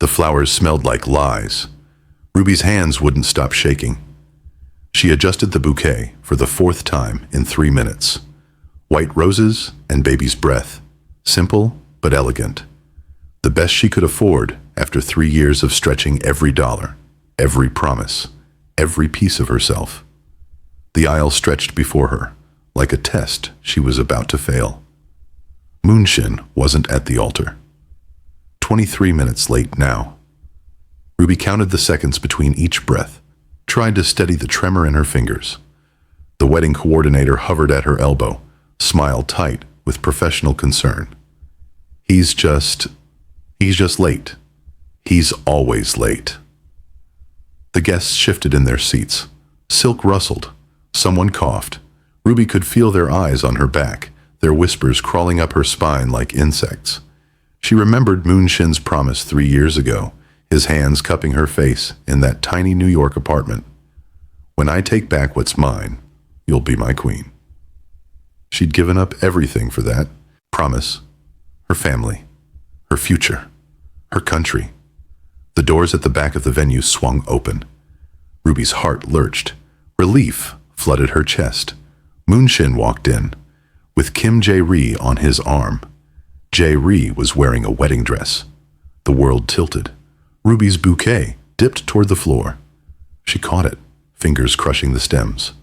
The flowers smelled like lies. Ruby's hands wouldn't stop shaking. She adjusted the bouquet for the fourth time in 3 minutes. White roses and baby's breath. Simple but elegant. The best she could afford after 3 years of stretching every dollar, every promise, every piece of herself. The aisle stretched before her, like a test she was about to fail. Moonshin wasn't at the altar. 23 minutes late now. Ruby counted the seconds between each breath, tried to steady the tremor in her fingers. The wedding coordinator hovered at her elbow, smiled tight with professional concern. He's just late. He's always late. The guests shifted in their seats. Silk rustled. Someone coughed. Ruby could feel their eyes on her back, their whispers crawling up her spine like insects. She remembered Moonshin's promise 3 years ago, his hands cupping her face in that tiny New York apartment. When I take back what's mine, you'll be my queen. She'd given up everything for that promise, her family, her future, her country. The doors at the back of the venue swung open. Ruby's heart lurched. Relief flooded her chest. Moonshin walked in, with Kim Jae-ri on his arm. Jae-ri was wearing a wedding dress. The world tilted. Ruby's bouquet dipped toward the floor. She caught it, fingers crushing the stems.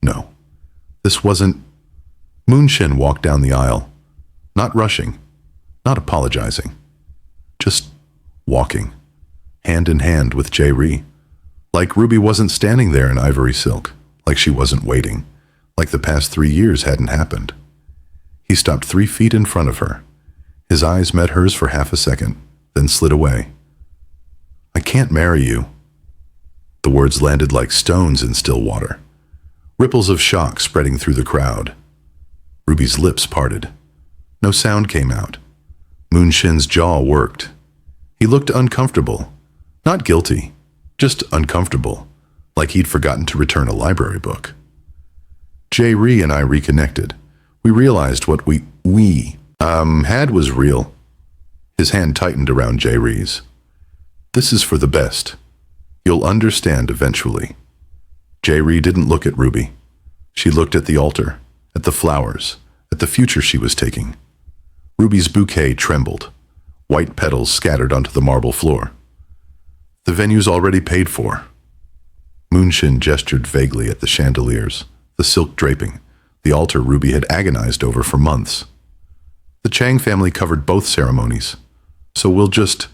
No, this wasn't... Moonshin walked down the aisle, not rushing, not apologizing, just walking, hand in hand with Jae-ri. Like Ruby wasn't standing there in ivory silk, like she wasn't waiting, like the past 3 years hadn't happened. He stopped 3 feet in front of her. His eyes met hers for half a second, then slid away. I can't marry you. The words landed like stones in still water. Ripples of shock spreading through the crowd. Ruby's lips parted. No sound came out. Moonshin's jaw worked. He looked uncomfortable. Not guilty, just uncomfortable, like he'd forgotten to return a library book. Jae-ri and I reconnected. We realized what we had was real. His hand tightened around Jae-ri's. This is for the best. You'll understand eventually. Jae-ri didn't look at Ruby. She looked at the altar, at the flowers, at the future she was taking. Ruby's bouquet trembled. White petals scattered onto the marble floor. The venue's already paid for. Moonshin gestured vaguely at the chandeliers, the silk draping, the altar Ruby had agonized over for months. The Chang family covered both ceremonies, so we'll just...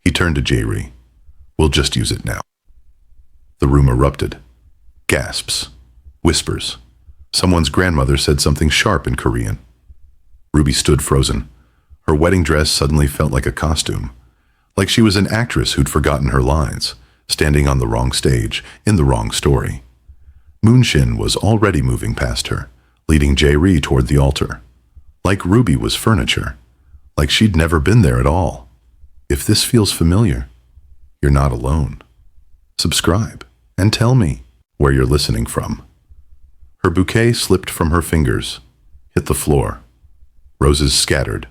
He turned to Jae-ri. We'll just use it now. The room erupted. Gasps. Whispers. Someone's grandmother said something sharp in Korean. Ruby stood frozen. Her wedding dress suddenly felt like a costume, like she was an actress who'd forgotten her lines, standing on the wrong stage, in the wrong story. Moonshin was already moving past her, leading Jae-ri toward the altar. Like Ruby was furniture, like she'd never been there at all. If this feels familiar, you're not alone. Subscribe and tell me where you're listening from. Her bouquet slipped from her fingers, hit the floor. Roses scattered.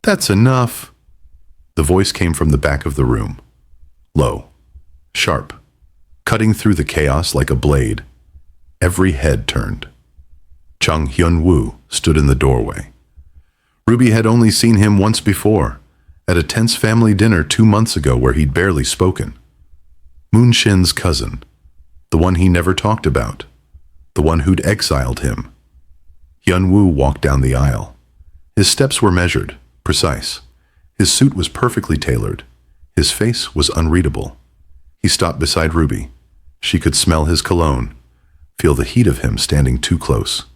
That's enough. The voice came from the back of the room. Low, sharp, cutting through the chaos like a blade. Every head turned. Chung Hyun-woo stood in the doorway. Ruby had only seen him once before, at a tense family dinner 2 months ago where he'd barely spoken. Moonshin's cousin, the one he never talked about, the one who'd exiled him. Hyun-woo walked down the aisle. His steps were measured, precise. His suit was perfectly tailored. His face was unreadable. He stopped beside Ruby. She could smell his cologne, feel the heat of him standing too close.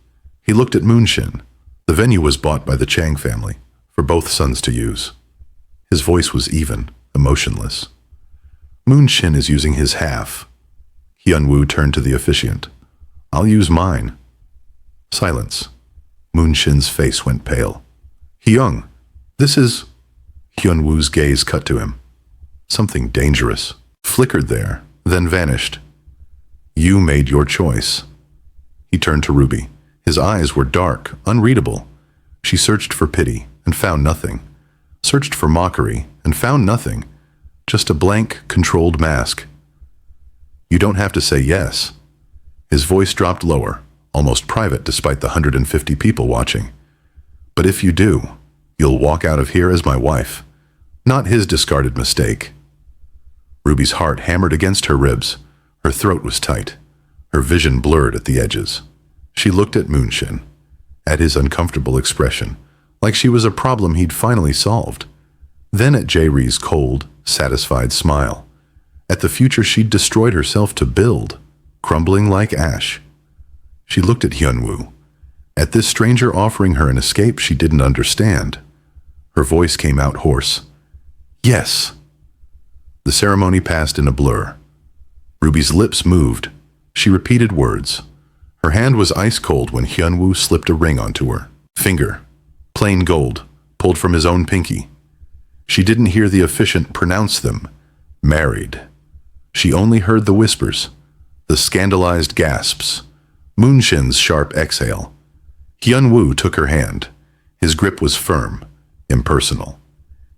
He looked at Moonshin. The venue was bought by the Chang family, for both sons to use. His voice was even, emotionless. Moonshin is using his half. Hyun-woo turned to the officiant. I'll use mine. Silence. Moonshin's face went pale. Hyung, this is... Hyun-woo's gaze cut to him. Something dangerous. Flickered there, then vanished. You made your choice. He turned to Ruby. His eyes were dark, unreadable. She searched for pity and found nothing. Searched for mockery and found nothing, just a blank, controlled mask. You don't have to say yes. His voice dropped lower, almost private despite the 150 people watching. But if you do, you'll walk out of here as my wife, not his discarded mistake. Ruby's heart hammered against her ribs. Her throat was tight. Her vision blurred at the edges. She looked at Moonshin, at his uncomfortable expression, like she was a problem he'd finally solved. Then at Jae-ree's cold, satisfied smile, at the future she'd destroyed herself to build, crumbling like ash. She looked at Hyunwoo, at this stranger offering her an escape she didn't understand. Her voice came out hoarse. Yes. The ceremony passed in a blur. Ruby's lips moved. She repeated words. Her hand was ice cold when Hyunwoo slipped a ring onto her finger, plain gold, pulled from his own pinky. She didn't hear the officiant pronounce them, married. She only heard the whispers, the scandalized gasps, Moonshin's sharp exhale. Hyunwoo took her hand. His grip was firm, impersonal.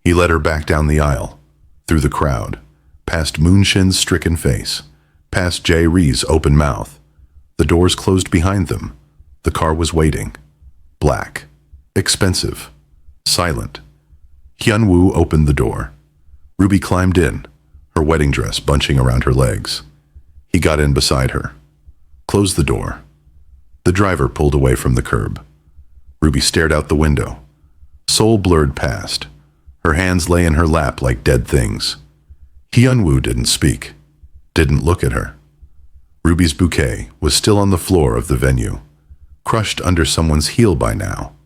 He led her back down the aisle, through the crowd, past Moonshin's stricken face, past Jae-ree's open mouth. The doors closed behind them. The car was waiting. Black, expensive, silent. Hyunwoo opened the door. Ruby climbed in, her wedding dress bunching around her legs. He got in beside her, closed the door. The driver pulled away from the curb. Ruby stared out the window. Seoul blurred past. Her hands lay in her lap like dead things. Hyunwoo didn't speak, didn't look at her. Ruby's bouquet was still on the floor of the venue, crushed under someone's heel by now.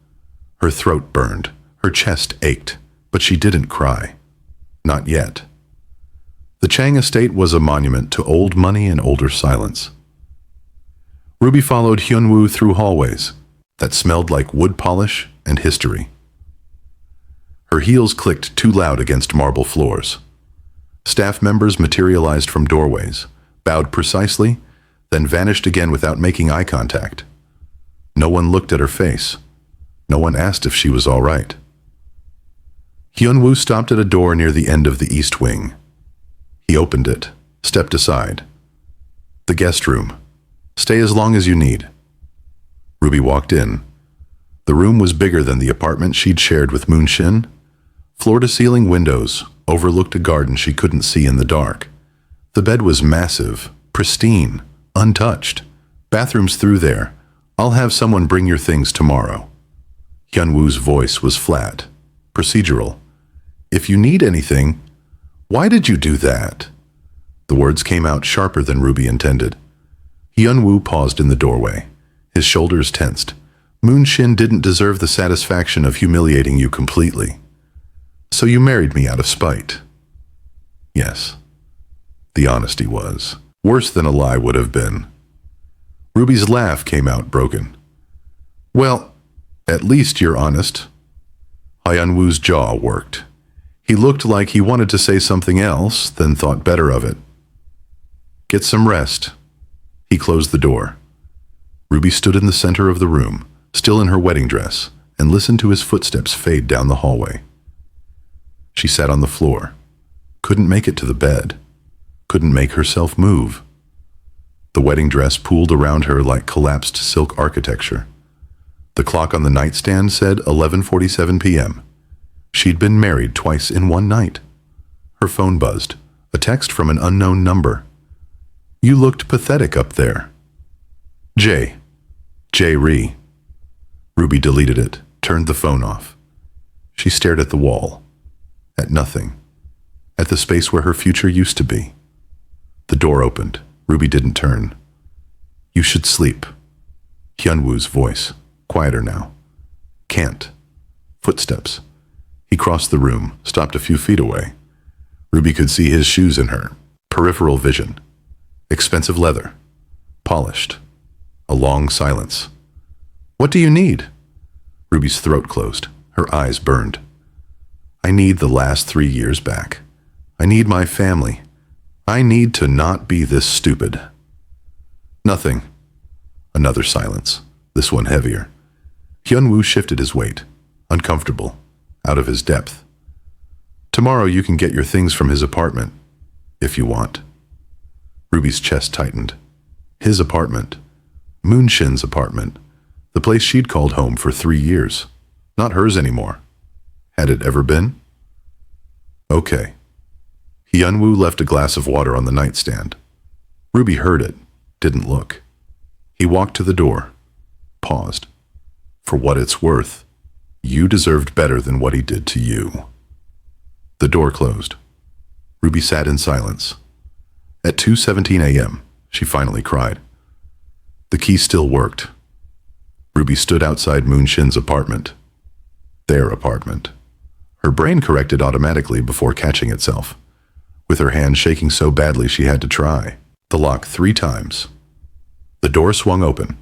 Her throat burned, her chest ached, but she didn't cry. Not yet. The Chang estate was a monument to old money and older silence. Ruby followed Hyunwoo through hallways that smelled like wood polish and history. Her heels clicked too loud against marble floors. Staff members materialized from doorways, bowed precisely, then vanished again without making eye contact. No one looked at her face. No one asked if she was all right. Hyunwoo stopped at a door near the end of the east wing. He opened it, stepped aside. The guest room. Stay as long as you need. Ruby walked in. The room was bigger than the apartment she'd shared with Moonshin. Floor-to-ceiling windows overlooked a garden she couldn't see in the dark. The bed was massive, pristine, untouched. Bathrooms through there. I'll have someone bring your things tomorrow. Hyunwoo's voice was flat, procedural. If you need anything, why did you do that? The words came out sharper than Ruby intended. Hyunwoo paused in the doorway, his shoulders tensed. Moonshin didn't deserve the satisfaction of humiliating you completely. So you married me out of spite. Yes. The honesty was worse than a lie would have been. Ruby's laugh came out broken. Well, at least you're honest. Hyunwoo's jaw worked. He looked like he wanted to say something else, then thought better of it. Get some rest. He closed the door. Ruby stood in the center of the room, still in her wedding dress, and listened to his footsteps fade down the hallway. She sat on the floor, couldn't make it to the bed, couldn't make herself move. The wedding dress pooled around her like collapsed silk architecture. The clock on the nightstand said 11:47 p.m. She'd been married twice in one night. Her phone buzzed, a text from an unknown number. You looked pathetic up there. Jae-ree. Ruby deleted it, turned the phone off. She stared at the wall, at nothing, at the space where her future used to be. The door opened. Ruby didn't turn. You should sleep. Hyunwoo's voice, quieter now. Can't. Footsteps. He crossed the room, stopped a few feet away. Ruby could see his shoes in her peripheral vision. Expensive leather. Polished. A long silence. What do you need? Ruby's throat closed. Her eyes burned. I need the last 3 years back. I need my family. I need to not be this stupid. Nothing. Another silence, this one heavier. Hyunwoo shifted his weight, uncomfortable, out of his depth. Tomorrow you can get your things from his apartment, if you want. Ruby's chest tightened. His apartment. Moonshin's apartment. The place she'd called home for 3 years. Not hers anymore. Had it ever been? Okay. Hyunwoo left a glass of water on the nightstand. Ruby heard it, didn't look. He walked to the door, paused. For what it's worth, you deserved better than what he did to you. The door closed. Ruby sat in silence. At 2:17 a.m., she finally cried. The key still worked. Ruby stood outside Moonshin's apartment. Their apartment. Her brain corrected automatically before catching itself, with her hand shaking so badly she had to try the lock 3 times. The door swung open.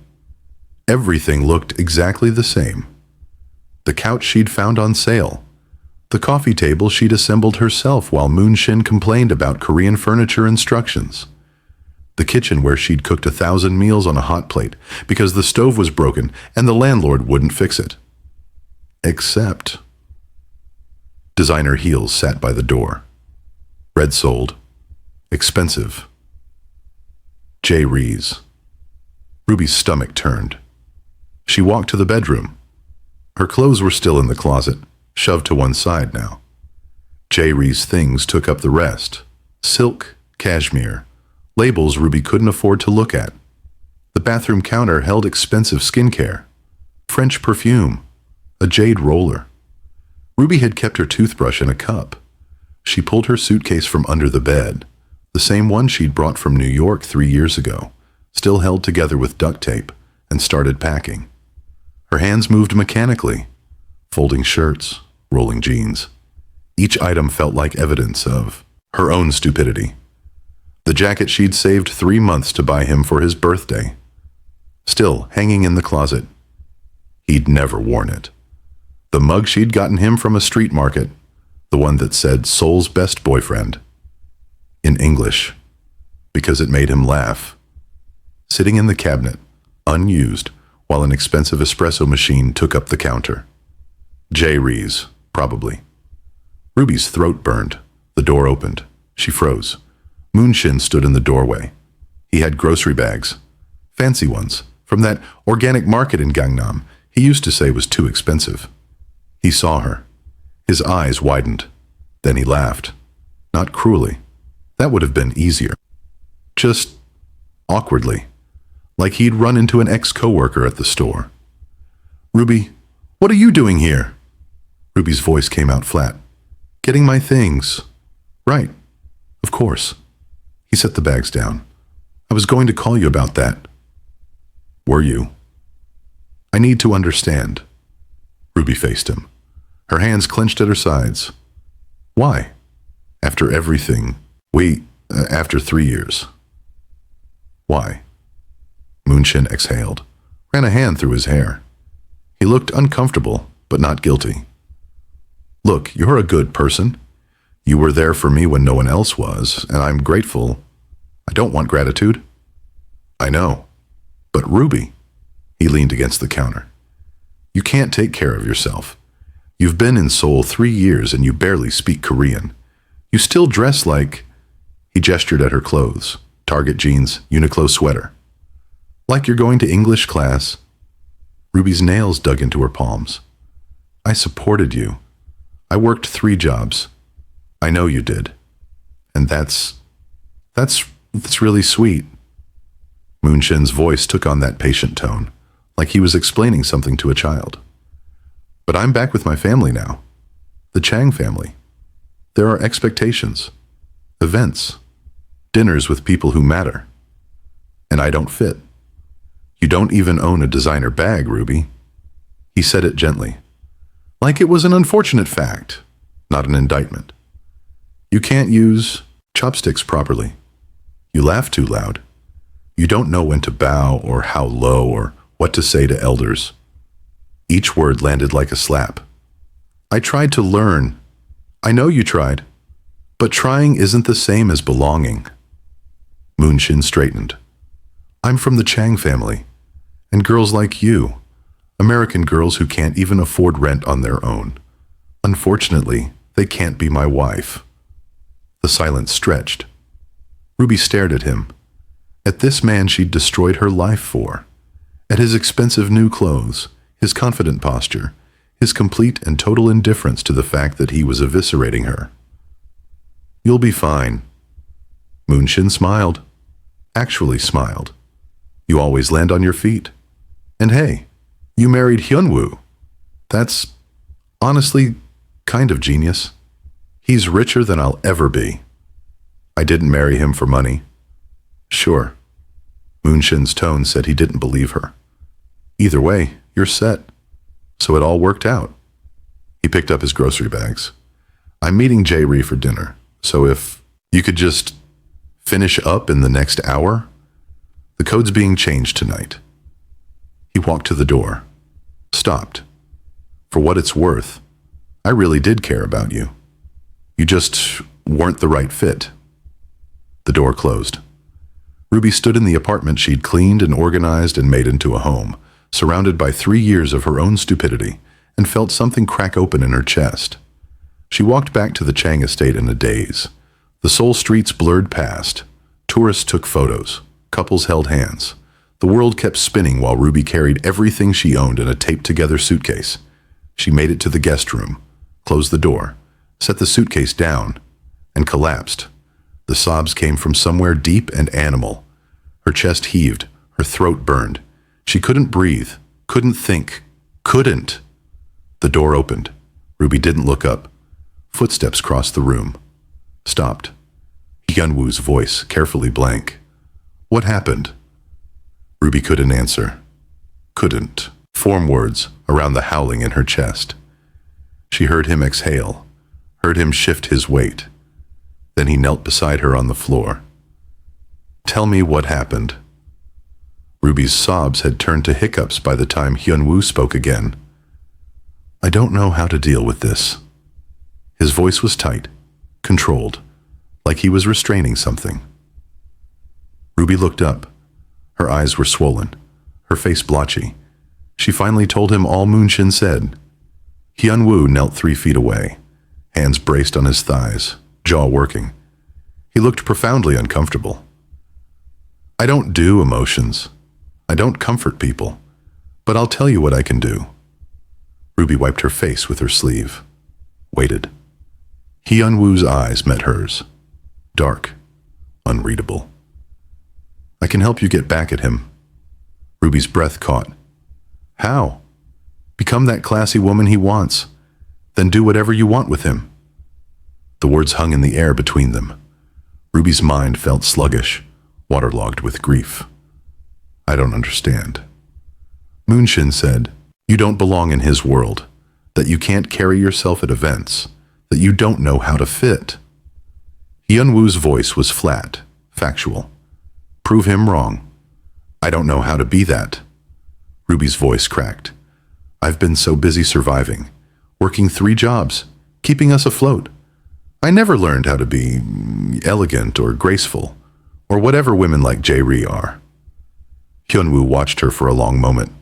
Everything looked exactly the same. The couch she'd found on sale. The coffee table she'd assembled herself while Moonshin complained about Korean furniture instructions. The kitchen where she'd cooked 1,000 meals on a hot plate because the stove was broken and the landlord wouldn't fix it. Except designer heels sat by the door. Red soled. Expensive. J. Rees. Ruby's stomach turned. She walked to the bedroom. Her clothes were still in the closet, shoved to one side now. J. Rees' things took up the rest. Silk, cashmere, labels Ruby couldn't afford to look at. The bathroom counter held expensive skincare, French perfume, a jade roller. Ruby had kept her toothbrush in a cup. She pulled her suitcase from under the bed, the same one she'd brought from New York 3 years ago, still held together with duct tape, and started packing. Her hands moved mechanically, folding shirts, rolling jeans. Each item felt like evidence of her own stupidity. The jacket she'd saved 3 months to buy him for his birthday, still hanging in the closet. He'd never worn it. The mug she'd gotten him from a street market, the one that said Soul's best boyfriend. In English, because it made him laugh. Sitting in the cabinet, unused, while an expensive espresso machine took up the counter. J. Rees, probably. Ruby's throat burned. The door opened. She froze. Moonshin stood in the doorway. He had grocery bags. Fancy ones, from that organic market in Gangnam he used to say was too expensive. He saw her. His eyes widened. Then he laughed. Not cruelly. That would have been easier. Just awkwardly, like he'd run into an ex-coworker at the store. Ruby, what are you doing here? Ruby's voice came out flat. Getting my things. Right. Of course. He set the bags down. I was going to call you about that. Were you? I need to understand. Ruby faced him. Her hands clenched at her sides. Why? After everything, after 3 years. Why? Moonshin exhaled, ran a hand through his hair. He looked uncomfortable, but not guilty. Look, you're a good person. You were there for me when no one else was, and I'm grateful. I don't want gratitude. I know. But Ruby, he leaned against the counter. You can't take care of yourself. You've been in Seoul 3 years and you barely speak Korean. You still dress like... He gestured at her clothes. Target jeans, Uniqlo sweater. Like you're going to English class. Ruby's nails dug into her palms. I supported you. I worked 3 jobs. I know you did. And that's really sweet. Moonshin's voice took on that patient tone, like he was explaining something to a child. But I'm back with my family now. The Chang family. There are expectations, events, dinners with people who matter. And I don't fit. You don't even own a designer bag, Ruby. He said it gently, like it was an unfortunate fact, not an indictment. You can't use chopsticks properly. You laugh too loud. You don't know when to bow or how low or what to say to elders. Each word landed like a slap. I tried to learn. I know you tried. But trying isn't the same as belonging. Moonshin straightened. I'm from the Chang family. And girls like you, American girls who can't even afford rent on their own. Unfortunately, They can't be my wife." The silence stretched. Ruby stared at him. At this man she'd destroyed her life for. At his expensive new clothes, his confident posture, his complete and total indifference to the fact that he was eviscerating her. "You'll be fine." Moonshin smiled. Actually smiled. "You always land on your feet. And hey, you married Hyunwoo. That's, honestly, kind of genius. He's richer than I'll ever be. I didn't marry him for money." "Sure." Moonshin's tone said he didn't believe her. "Either way, you're set. So it all worked out." He picked up his grocery bags. "I'm meeting Jae-ri for dinner, so if you could just finish up in the next hour? The code's being changed tonight." He walked to the door. Stopped. "For what it's worth, I really did care about you. You just weren't the right fit." The door closed. Ruby stood in the apartment she'd cleaned and organized and made into a home, surrounded by 3 years of her own stupidity, and felt something crack open in her chest. She walked back to the Chang estate in a daze. The Seoul streets blurred past. Tourists took photos. Couples held hands. The world kept spinning while Ruby carried everything she owned in a taped-together suitcase. She made it to the guest room, closed the door, set the suitcase down, and collapsed. The sobs came from somewhere deep and animal. Her chest heaved, her throat burned. She couldn't breathe, couldn't think, couldn't. The door opened. Ruby didn't look up. Footsteps crossed the room. Stopped. Hyunwoo's voice, carefully blank. "What happened?" Ruby couldn't answer. Couldn't form words around the howling in her chest. She heard him exhale, heard him shift his weight. Then he knelt beside her on the floor. "Tell me what happened." Ruby's sobs had turned to hiccups by the time Hyunwoo spoke again. "I don't know how to deal with this." His voice was tight, controlled, like he was restraining something. Ruby looked up. Her eyes were swollen, her face blotchy. She finally told him all Moonshin said. Hyunwoo knelt 3 feet away, hands braced on his thighs, jaw working. He looked profoundly uncomfortable. "I don't do emotions. I don't comfort people. But I'll tell you what I can do." Ruby wiped her face with her sleeve. Waited. Hyunwoo's eyes met hers. Dark. Unreadable. "I can help you get back at him." Ruby's breath caught. "How?" "Become that classy woman he wants. Then do whatever you want with him." The words hung in the air between them. Ruby's mind felt sluggish, waterlogged with grief. "I don't understand." Moonshin said, "You don't belong in his world, that you can't carry yourself at events, that you don't know how to fit." Hyunwoo's voice was flat, factual. "Prove him wrong." "I don't know how to be that." Ruby's voice cracked. "I've been so busy surviving, working 3 jobs, keeping us afloat. I never learned how to be elegant or graceful, or whatever women like Jae-ri are." Hyunwoo watched her for a long moment.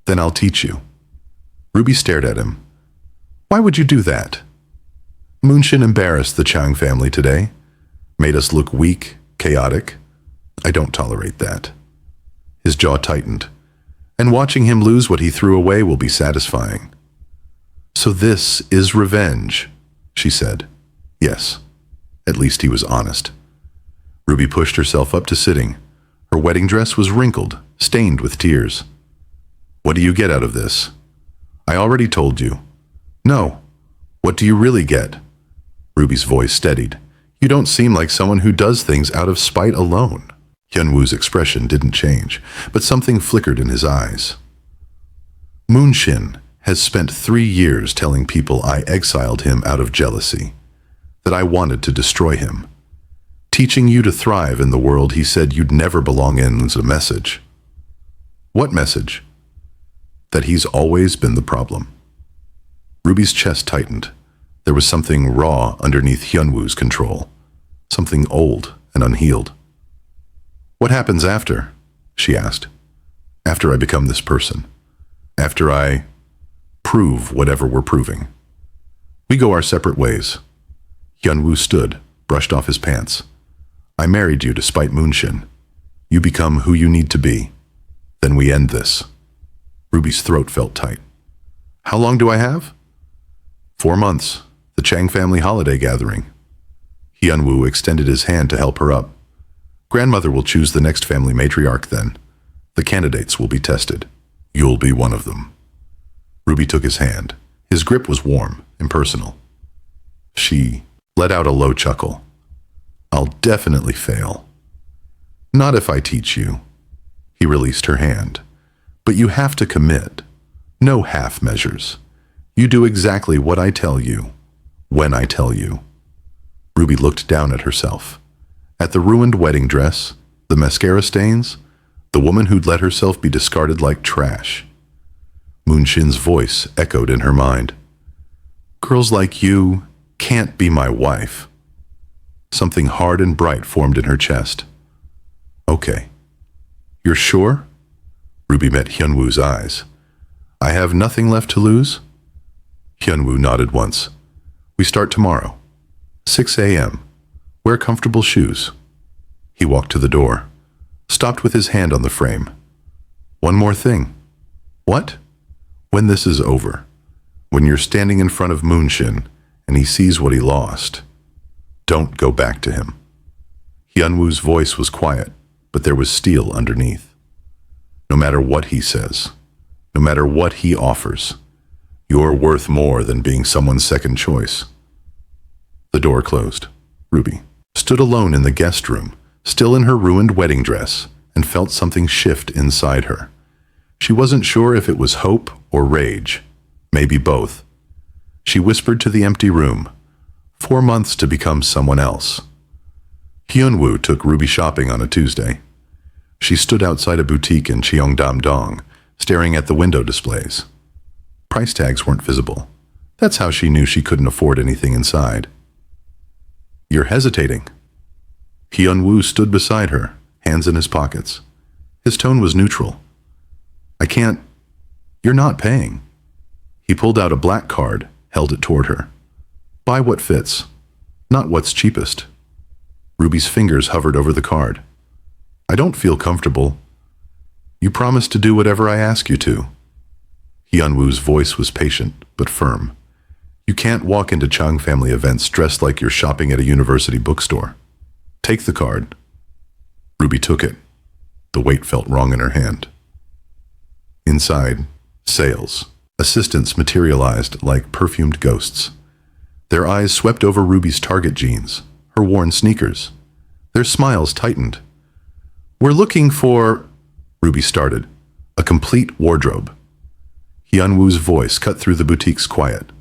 "Then I'll teach you." Ruby stared at him. "Why would you do that?" "Moonshin embarrassed the Chang family today, made us look weak, chaotic. I don't tolerate that." His jaw tightened. "And watching him lose what he threw away will be satisfying." "So this is revenge," she said. Yes. At least he was honest. Ruby pushed herself up to sitting. Her wedding dress was wrinkled, stained with tears. "What do you get out of this?" "I already told you." "No. What do you really get?" Ruby's voice steadied. "You don't seem like someone who does things out of spite alone." Hyunwoo's expression didn't change, but something flickered in his eyes. "Moonshin has spent 3 years telling people I exiled him out of jealousy, that I wanted to destroy him. Teaching you to thrive in the world he said you'd never belong in is a message." "What message?" "That he's always been the problem." Ruby's chest tightened. There was something raw underneath Hyunwoo's control, something old and unhealed. "What happens after?" she asked. "After I become this person. After I prove whatever we're proving." We go our separate ways. Hyunwoo stood, brushed off his pants. I married you despite Moonshin. You become who you need to be. Then we end this. Ruby's throat felt tight. How long do I have? 4 months. The Chang family holiday gathering. Hyunwoo extended his hand to help her up. Grandmother will choose the next family matriarch then. The candidates will be tested. You'll be one of them. Ruby took his hand. His grip was warm, impersonal. She let out a low chuckle. I'll definitely fail. Not if I teach you. He released her hand. But you have to commit. No half measures. You do exactly what I tell you, when I tell you. Ruby looked down at herself. At the ruined wedding dress, the mascara stains, the woman who'd let herself be discarded like trash. Moonshin's voice echoed in her mind. Girls like you can't be my wife. Something hard and bright formed in her chest. Okay. You're sure? Ruby met Hyunwoo's eyes. I have nothing left to lose? Hyunwoo nodded once. We start tomorrow. 6 a.m. Wear comfortable shoes. He walked to the door, stopped with his hand on the frame. One more thing. What? When this is over, when you're standing in front of Moonshin and he sees what he lost, don't go back to him. Hyunwoo's voice was quiet, but there was steel underneath. No matter what he says, no matter what he offers, you're worth more than being someone's second choice. The door closed. Ruby stood alone in the guest room, still in her ruined wedding dress, and felt something shift inside her. She wasn't sure if it was hope or rage, maybe both. She whispered to the empty room, 4 months to become someone else. Hyunwoo took Ruby shopping on a Tuesday. She stood outside a boutique in Cheongdam-dong, staring at the window displays. Price tags weren't visible. That's how she knew she couldn't afford anything inside. You're hesitating. Hyunwoo stood beside her, hands in his pockets. His tone was neutral. I can't. You're not paying. He pulled out a black card, held it toward her. Buy what fits, not what's cheapest. Ruby's fingers hovered over the card. I don't feel comfortable. You promise to do whatever I ask you to. Hyunwoo's voice was patient, but firm. You can't walk into Chang family events dressed like you're shopping at a university bookstore. Take the card. Ruby took it. The weight felt wrong in her hand. Inside, sales. Assistants materialized like perfumed ghosts. Their eyes swept over Ruby's Target jeans, her worn sneakers. Their smiles tightened. We're looking for, Ruby started, a complete wardrobe. Hyunwoo's voice cut through the boutique's quiet.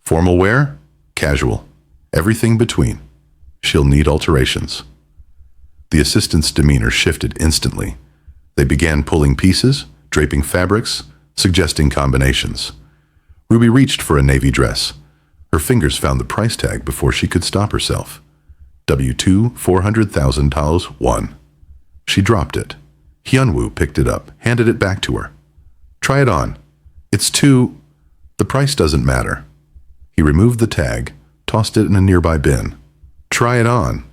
Formal wear? Casual. Everything between. She'll need alterations. The assistant's demeanor shifted instantly. They began pulling pieces, draping fabrics, suggesting combinations. Ruby reached for a navy dress. Her fingers found the price tag before she could stop herself. W2, $400,000, 1. She dropped it. Hyunwoo picked it up, handed it back to her. Try it on. It's too... The price doesn't matter. He removed the tag, tossed it in a nearby bin. Try it on.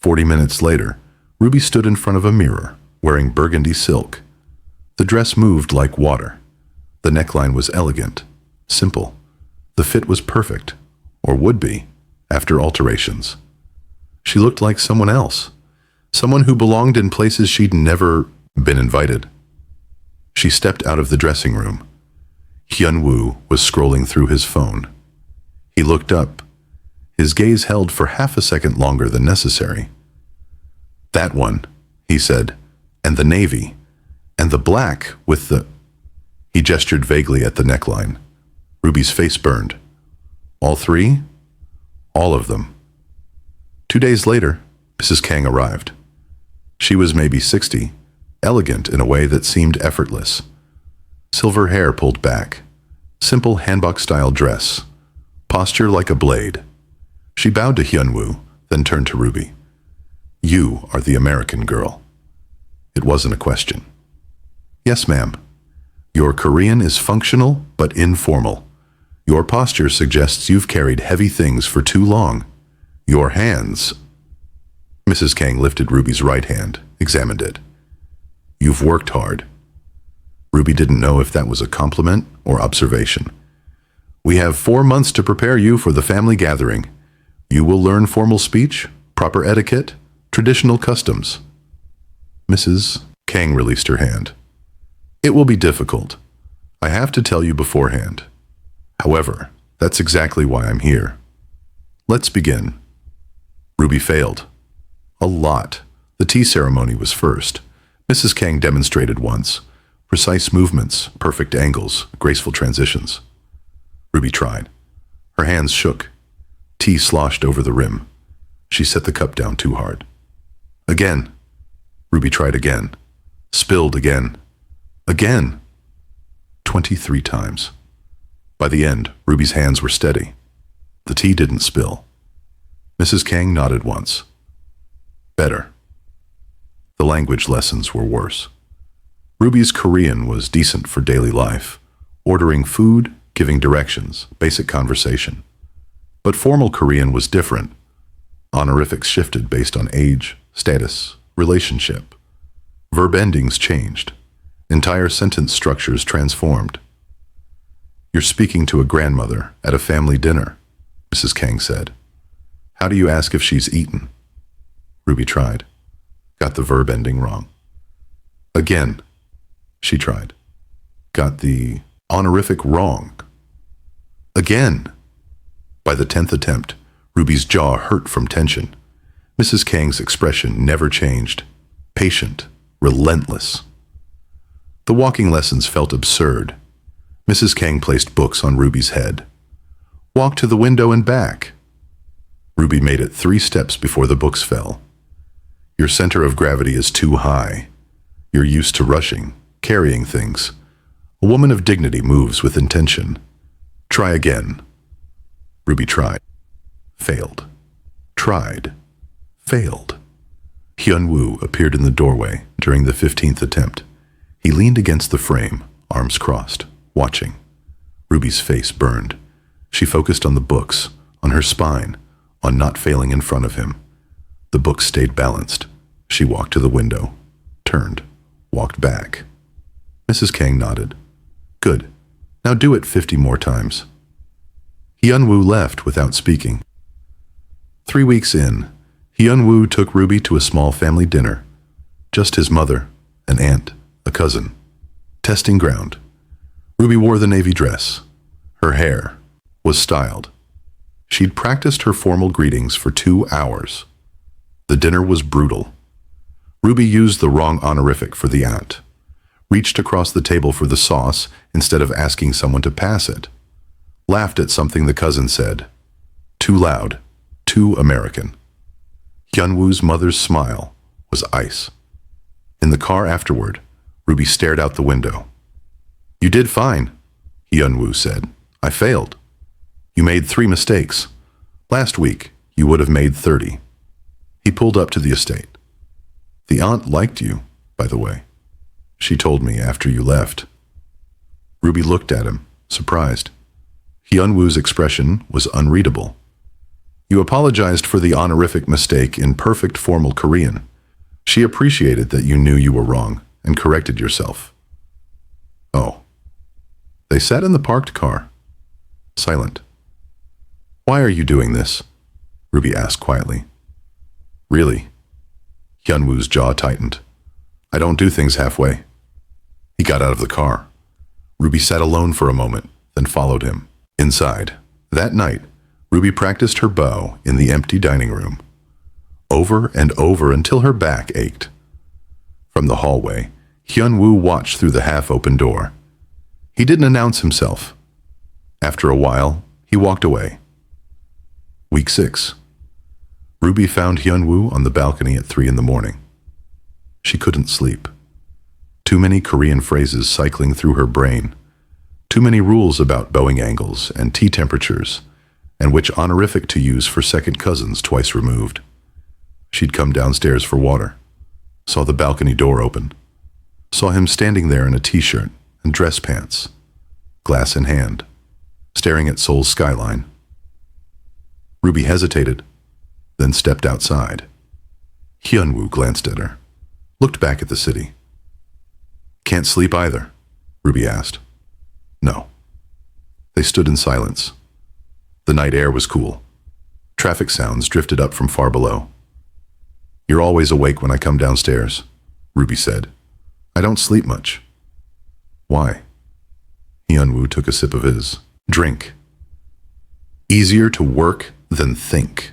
40 minutes later, Ruby stood in front of a mirror, wearing burgundy silk. The dress moved like water. The neckline was elegant, simple. The fit was perfect, or would be, after alterations. She looked like someone else, someone who belonged in places she'd never been invited. She stepped out of the dressing room. Hyunwoo was scrolling through his phone. He looked up. His gaze held for half a second longer than necessary. That one, he said, and the navy, and the black with the... He gestured vaguely at the neckline. Ruby's face burned. All three? All of them. 2 days later, Mrs. Kang arrived. She was maybe 60, elegant in a way that seemed effortless. Silver hair pulled back, simple hanbok-style dress, posture like a blade. She bowed to Hyunwoo, then turned to Ruby. You are the American girl. It wasn't a question. Yes, ma'am. Your Korean is functional but informal. Your posture suggests you've carried heavy things for too long. Your hands. Mrs. Kang lifted Ruby's right hand, examined it. You've worked hard. Ruby didn't know if that was a compliment or observation. We have 4 months to prepare you for the family gathering. You will learn formal speech, proper etiquette, traditional customs. Mrs. Kang released her hand. It will be difficult. I have to tell you beforehand. However, that's exactly why I'm here. Let's begin. Ruby failed. A lot. The tea ceremony was first. Mrs. Kang demonstrated once. Precise movements, perfect angles, graceful transitions. Ruby tried. Her hands shook. Tea sloshed over the rim. She set the cup down too hard. Again. Ruby tried again. Spilled again. Again. 23 times. By the end, Ruby's hands were steady. The tea didn't spill. Mrs. Kang nodded once. Better. The language lessons were worse. Ruby's Korean was decent for daily life, ordering food, giving directions, basic conversation. But formal Korean was different. Honorifics shifted based on age, status, relationship. Verb endings changed. Entire sentence structures transformed. You're speaking to a grandmother at a family dinner, Mrs. Kang said. How do you ask if she's eaten? Ruby tried. Got the verb ending wrong. Again, she tried. Got the honorific wrong. Again. By the 10th attempt, Ruby's jaw hurt from tension. Mrs. Kang's expression never changed. Patient, relentless. The walking lessons felt absurd. Mrs. Kang placed books on Ruby's head. Walk to the window and back. Ruby made it 3 steps before the books fell. Your center of gravity is too high. You're used to rushing, carrying things. A woman of dignity moves with intention. Try again. Ruby tried. Failed. Tried. Failed. Hyun-woo appeared in the doorway during the 15th attempt. He leaned against the frame, arms crossed, watching. Ruby's face burned. She focused on the books, on her spine, on not failing in front of him. The books stayed balanced. She walked to the window, turned, walked back. Mrs. Kang nodded. Good. Now do it 50 more times. Hyun-woo left without speaking. 3 weeks in, Hyun-woo took Ruby to a small family dinner. Just his mother, an aunt, a cousin. Testing ground. Ruby wore the navy dress. Her hair was styled. She'd practiced her formal greetings for 2 hours. The dinner was brutal. Ruby used the wrong honorific for the aunt. Reached across the table for the sauce instead of asking someone to pass it. Laughed at something the cousin said. Too loud. Too American. Hyun-woo's mother's smile was ice. In the car afterward, Ruby stared out the window. You did fine, Hyun-woo said. I failed. You made 3 mistakes. Last week, you would have made 30. He pulled up to the estate. The aunt liked you, by the way. She told me after you left. Ruby looked at him, surprised. Hyun-woo's expression was unreadable. You apologized for the honorific mistake in perfect formal Korean. She appreciated that you knew you were wrong and corrected yourself. Oh. They sat in the parked car, silent. Why are you doing this? Ruby asked quietly. Really? Hyun-woo's jaw tightened. I don't do things halfway. He got out of the car. Ruby sat alone for a moment, then followed him. Inside, that night, Ruby practiced her bow in the empty dining room. Over and over until her back ached. From the hallway, Hyun-woo watched through the half-open door. He didn't announce himself. After a while, he walked away. Week 6. Ruby found Hyun-woo on the balcony at 3 in the morning. She couldn't sleep. Too many Korean phrases cycling through her brain. Too many rules about bowing angles and tea temperatures, and which honorific to use for second cousins twice removed. She'd come downstairs for water. Saw the balcony door open. Saw him standing there in a t-shirt and dress pants, glass in hand. staring at Seoul's skyline. Ruby hesitated, then stepped outside. Hyunwoo glanced at her, looked back at the city. "Can't sleep either?" Ruby asked. "No." They stood in silence. The night air was cool. Traffic sounds drifted up from far below. "You're always awake when I come downstairs," Ruby said. "I don't sleep much." "Why?" Hyunwoo took a sip of his drink. "Easier to work than think."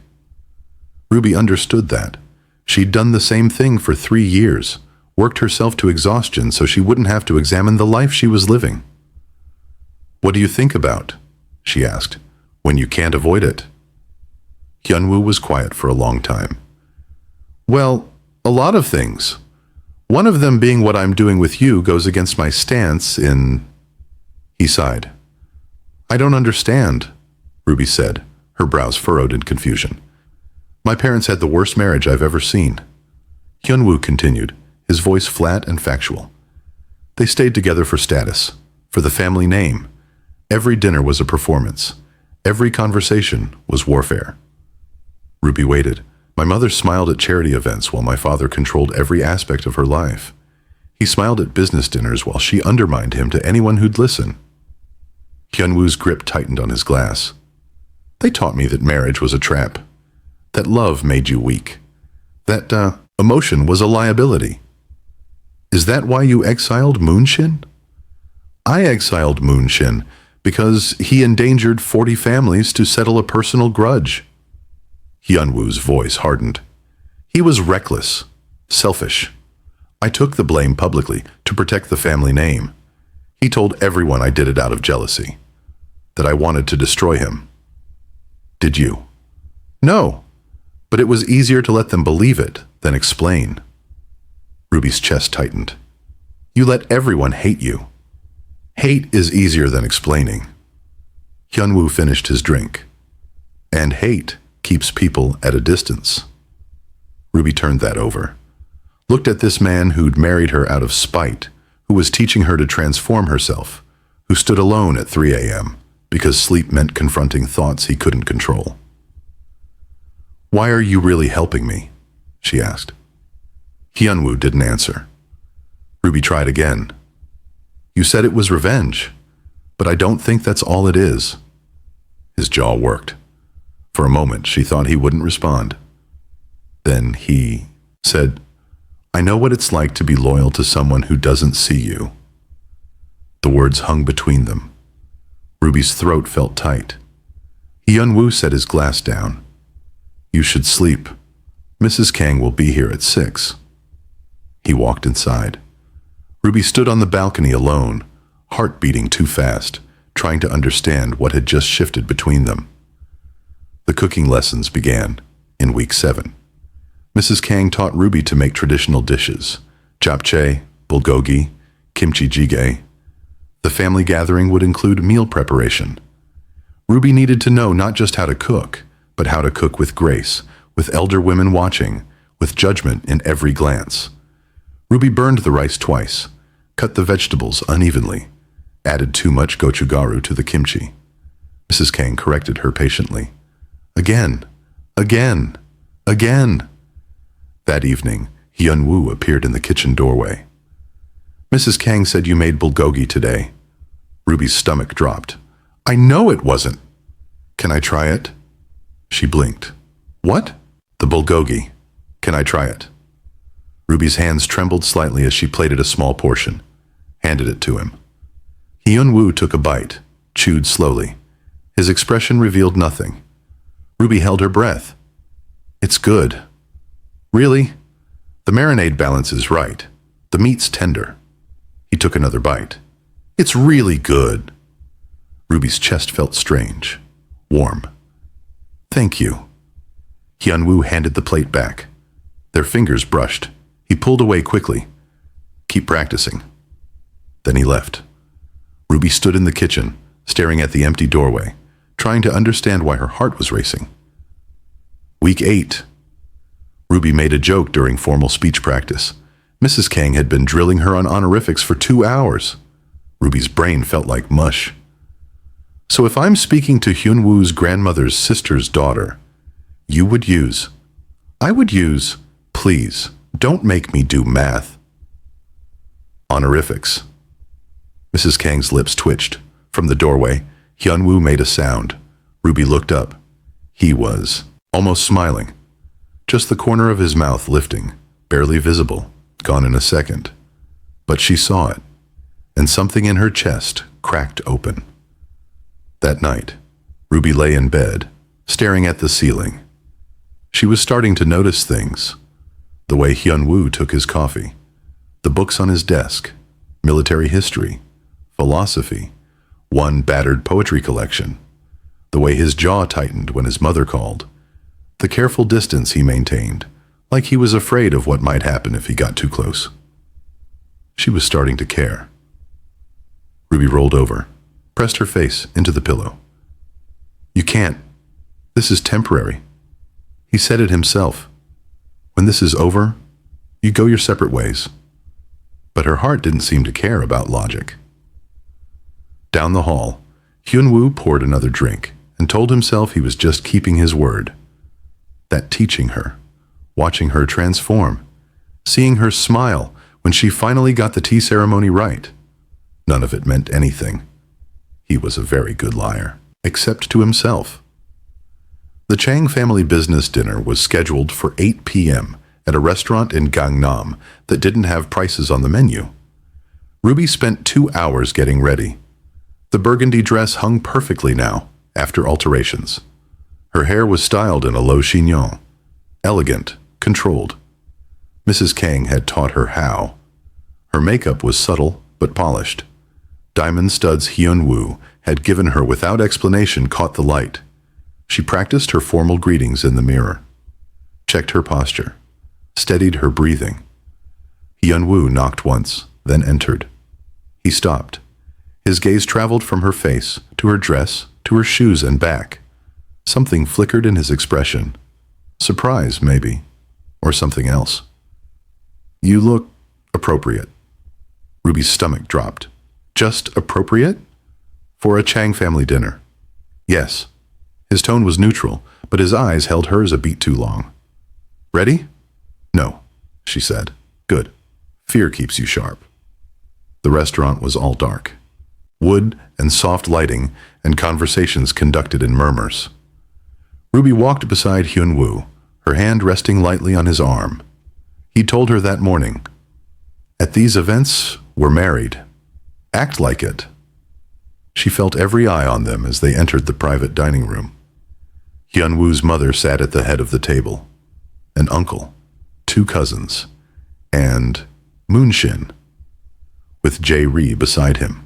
Ruby understood that. She'd done the same thing for 3 years, worked herself to exhaustion so she wouldn't have to examine the life she was living. "What do you think about?" she asked, "when you can't avoid it?" Hyunwoo was quiet for a long time. "Well, a lot of things. One of them being what I'm doing with you goes against my stance in..." He sighed. "I don't understand," Ruby said, her brows furrowed in confusion. "My parents had the worst marriage I've ever seen." Hyunwoo continued, his voice flat and factual. "They stayed together for status, for the family name. Every dinner was a performance. Every conversation was warfare." Ruby waited. "My mother smiled at charity events while my father controlled every aspect of her life. He smiled at business dinners while she undermined him to anyone who'd listen." Hyunwoo's grip tightened on his glass. "They taught me that marriage was a trap, that love made you weak, that emotion was a liability." "Is that why you exiled Moonshin?" "I exiled Moonshin because he endangered 40 families to settle a personal grudge." Hyunwoo's voice hardened. "He was reckless, selfish. I took the blame publicly to protect the family name. He told everyone I did it out of jealousy, that I wanted to destroy him." "Did you?" "No, but it was easier to let them believe it than explain." Ruby's chest tightened. "You let everyone hate you. Hate is easier than explaining." Hyunwoo finished his drink. "And hate keeps people at a distance." Ruby turned that over. Looked at this man who'd married her out of spite, who was teaching her to transform herself, who stood alone at 3 a.m. because sleep meant confronting thoughts he couldn't control. "Why are you really helping me?" she asked. Hyunwoo didn't answer. Ruby tried again. "You said it was revenge, but I don't think that's all it is." His jaw worked. For a moment, she thought he wouldn't respond. Then he said, "I know what it's like to be loyal to someone who doesn't see you." The words hung between them. Ruby's throat felt tight. Hyunwoo set his glass down. "You should sleep. Mrs. Kang will be here at 6. He walked inside. Ruby stood on the balcony alone, heart beating too fast, trying to understand what had just shifted between them. The cooking lessons began in week 7. Mrs. Kang taught Ruby to make traditional dishes: japchae, bulgogi, kimchi jjigae. The family gathering would include meal preparation. Ruby needed to know not just how to cook, but how to cook with grace, with elder women watching, with judgment in every glance. Ruby burned the rice twice, cut the vegetables unevenly, added too much gochugaru to the kimchi. Mrs. Kang corrected her patiently. Again, again, again. That evening, Hyunwoo appeared in the kitchen doorway. "Mrs. Kang said you made bulgogi today." Ruby's stomach dropped. "I know it wasn't." "Can I try it?" She blinked. "What?" "The bulgogi. Can I try it?" Ruby's hands trembled slightly as she plated a small portion, handed it to him. Hyunwoo took a bite, chewed slowly. His expression revealed nothing. Ruby held her breath. "It's good." "Really?" "The marinade balance is right. The meat's tender." He took another bite. "It's really good." Ruby's chest felt strange, warm. "Thank you." Hyunwoo handed the plate back. Their fingers brushed. He pulled away quickly. "Keep practicing." Then he left. Ruby stood in the kitchen, staring at the empty doorway, trying to understand why her heart was racing. Week 8. Ruby made a joke during formal speech practice. Mrs. Kang had been drilling her on honorifics for 2 hours. Ruby's brain felt like mush. So if I'm speaking to Hyunwoo's grandmother's sister's daughter, you would use, I would use, please, don't make me do math. Honorifics. Mrs. Kang's lips twitched. From the doorway, Hyunwoo made a sound. Ruby looked up. He was almost smiling. Just the corner of his mouth lifting, barely visible, gone in a second. But she saw it, and something in her chest cracked open. That night, Ruby lay in bed, staring at the ceiling. She was starting to notice things. The way Hyunwoo took his coffee, the books on his desk, military history, philosophy, one battered poetry collection, the way his jaw tightened when his mother called, the careful distance he maintained, like he was afraid of what might happen if he got too close. She was starting to care. Ruby rolled over, pressed her face into the pillow. You can't. This is temporary. He said it himself. When this is over, you go your separate ways. But her heart didn't seem to care about logic. Down the hall, Hyunwoo poured another drink and told himself he was just keeping his word. That teaching her, watching her transform, seeing her smile when she finally got the tea ceremony right, none of it meant anything. He was a very good liar, except to himself. The Chang family business dinner was scheduled for 8 p.m. at a restaurant in Gangnam that didn't have prices on the menu. Ruby spent 2 hours getting ready. The burgundy dress hung perfectly now, after alterations. Her hair was styled in a low chignon, elegant, controlled. Mrs. Kang had taught her how. Her makeup was subtle but polished. Diamond studs Hyunwoo had given her without explanation caught the light. She practiced her formal greetings in the mirror, checked her posture, steadied her breathing. Hyunwoo knocked once, then entered. He stopped. His gaze traveled from her face, to her dress, to her shoes and back. Something flickered in his expression. Surprise, maybe, or something else. You look appropriate. Ruby's stomach dropped. Just appropriate? For a Chang family dinner. Yes. His tone was neutral, but his eyes held hers a beat too long. Ready? No, she said. Good. Fear keeps you sharp. The restaurant was all dark. Wood and soft lighting and conversations conducted in murmurs. Ruby walked beside Hyunwoo, her hand resting lightly on his arm. He told her that morning, "At these events, we're married. Act like it." She felt every eye on them as they entered the private dining room. Hyunwoo's mother sat at the head of the table. An uncle, 2 cousins, and Moonshin, with Jae-ri beside him.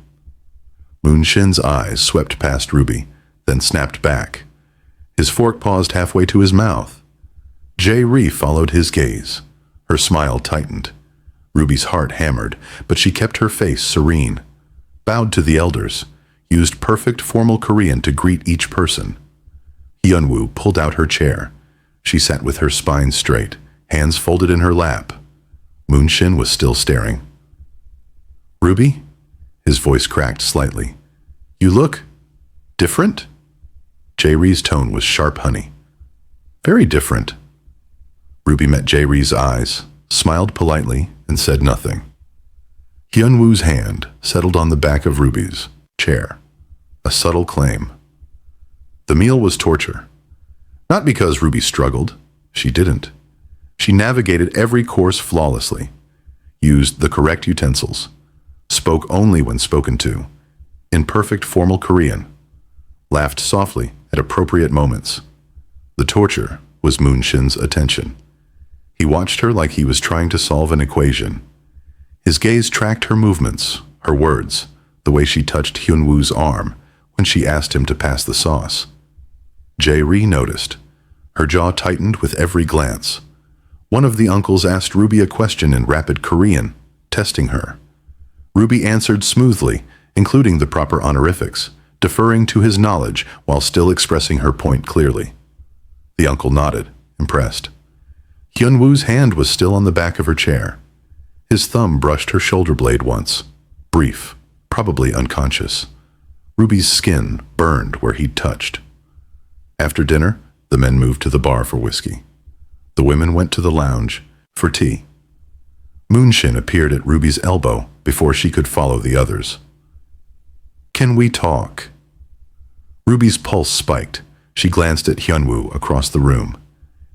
Moonshin's eyes swept past Ruby, then snapped back. His fork paused halfway to his mouth. Jae-ri followed his gaze. Her smile tightened. Ruby's heart hammered, but she kept her face serene. Bowed to the elders, used perfect formal Korean to greet each person. Hyunwoo pulled out her chair. She sat with her spine straight, hands folded in her lap. Moonshin was still staring. Ruby? His voice cracked slightly. You look different? Jae-ri's tone was sharp honey. Very different. Ruby met Jae-ri's eyes, smiled politely, and said nothing. Hyunwoo's hand settled on the back of Ruby's chair, a subtle claim. The meal was torture. Not because Ruby struggled. She didn't. She navigated every course flawlessly, used the correct utensils, spoke only when spoken to, in perfect formal Korean, laughed softly at appropriate moments. The torture was Moonshin's attention. He watched her like he was trying to solve an equation. His gaze tracked her movements, her words, the way she touched Hyunwoo's arm when she asked him to pass the sauce. Jae-ri noticed. Her jaw tightened with every glance. One of the uncles asked Ruby a question in rapid Korean, testing her. Ruby answered smoothly, including the proper honorifics, deferring to his knowledge while still expressing her point clearly. The uncle nodded, impressed. Hyunwoo's hand was still on the back of her chair. His thumb brushed her shoulder blade once. Brief, probably unconscious. Ruby's skin burned where he'd touched. After dinner, the men moved to the bar for whiskey. The women went to the lounge for tea. Moonshin appeared at Ruby's elbow before she could follow the others. "Can we talk?" Ruby's pulse spiked. She glanced at Hyunwoo across the room.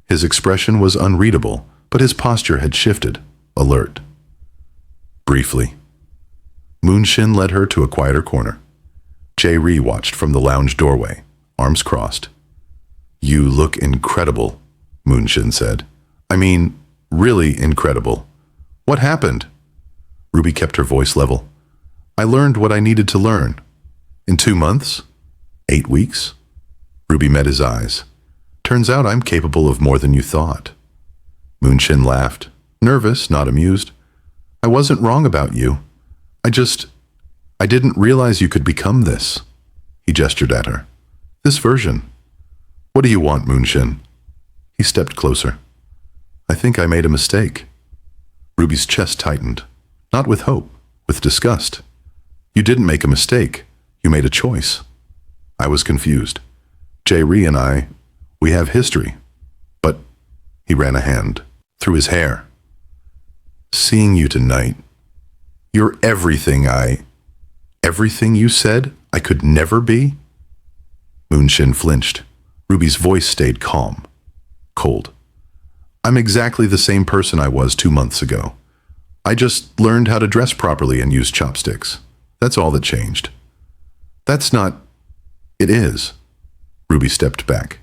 His expression was unreadable, but his posture had shifted, alert. Briefly. Moonshin led her to a quieter corner. Jae-ri watched from the lounge doorway, arms crossed. "You look incredible," Moonshin said. "I mean, really incredible. What happened?" Ruby kept her voice level. "I learned what I needed to learn. In 2 months? 8 weeks?" Ruby met his eyes. "Turns out I'm capable of more than you thought." Moonshin laughed, nervous, not amused. "I wasn't wrong about you. I didn't realize you could become this." He gestured at her. "This version. What do you want, Moonshin?" He stepped closer. "I think I made a mistake." Ruby's chest tightened, not with hope, with disgust. "You didn't make a mistake. You made a choice." I was confused. Jae-ri and we have history. But he ran a hand through his hair. "Seeing you tonight, you're everything everything you said I could never be?" Moonshin flinched. Ruby's voice stayed calm, cold. "I'm exactly the same person I was 2 months ago. I just learned how to dress properly and use chopsticks. That's all that changed." "That's not..." "It is." Ruby stepped back.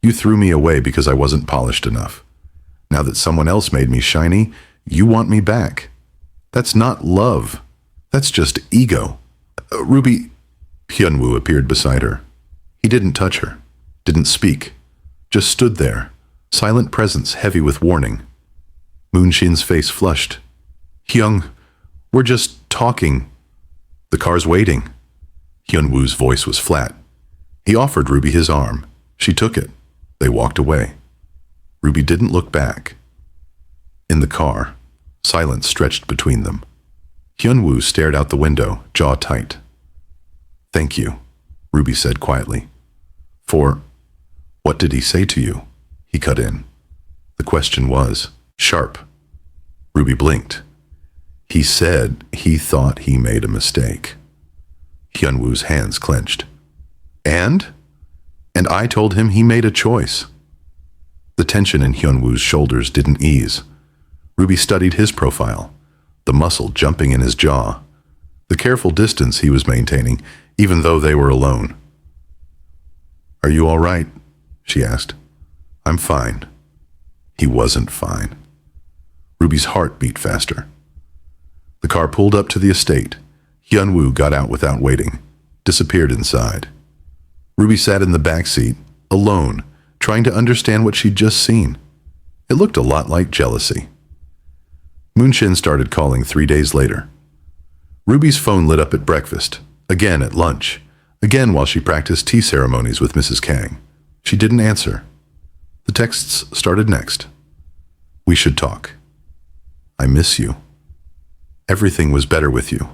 "You threw me away because I wasn't polished enough. Now that someone else made me shiny, you want me back. That's not love. That's just ego." Ruby..." Hyunwoo appeared beside her. He didn't touch her, didn't speak, just stood there, silent presence heavy with warning. Moonshin's face flushed. "Hyung, we're just talking. The car's waiting." Hyunwoo's voice was flat. He offered Ruby his arm. She took it. They walked away. Ruby didn't look back. In the car, silence stretched between them. Hyunwoo stared out the window, jaw tight. "Thank you," Ruby said quietly. "For..." "What did he say to you?" He cut in. The question was sharp. Ruby blinked. "He said he thought he made a mistake." Hyunwoo's hands clenched. "And? And I told him he made a choice." The tension in Hyunwoo's shoulders didn't ease. Ruby studied his profile, the muscle jumping in his jaw, the careful distance he was maintaining, even though they were alone. "Are you all right?" she asked. "I'm fine." He wasn't fine. Ruby's heart beat faster. The car pulled up to the estate. Hyunwoo got out without waiting, disappeared inside. Ruby sat in the back seat, alone, trying to understand what she'd just seen. It looked a lot like jealousy. Moonshin started calling 3 days later. Ruby's phone lit up at breakfast, again at lunch, again while she practiced tea ceremonies with Mrs. Kang. She didn't answer. The texts started next. "We should talk. I miss you. Everything was better with you."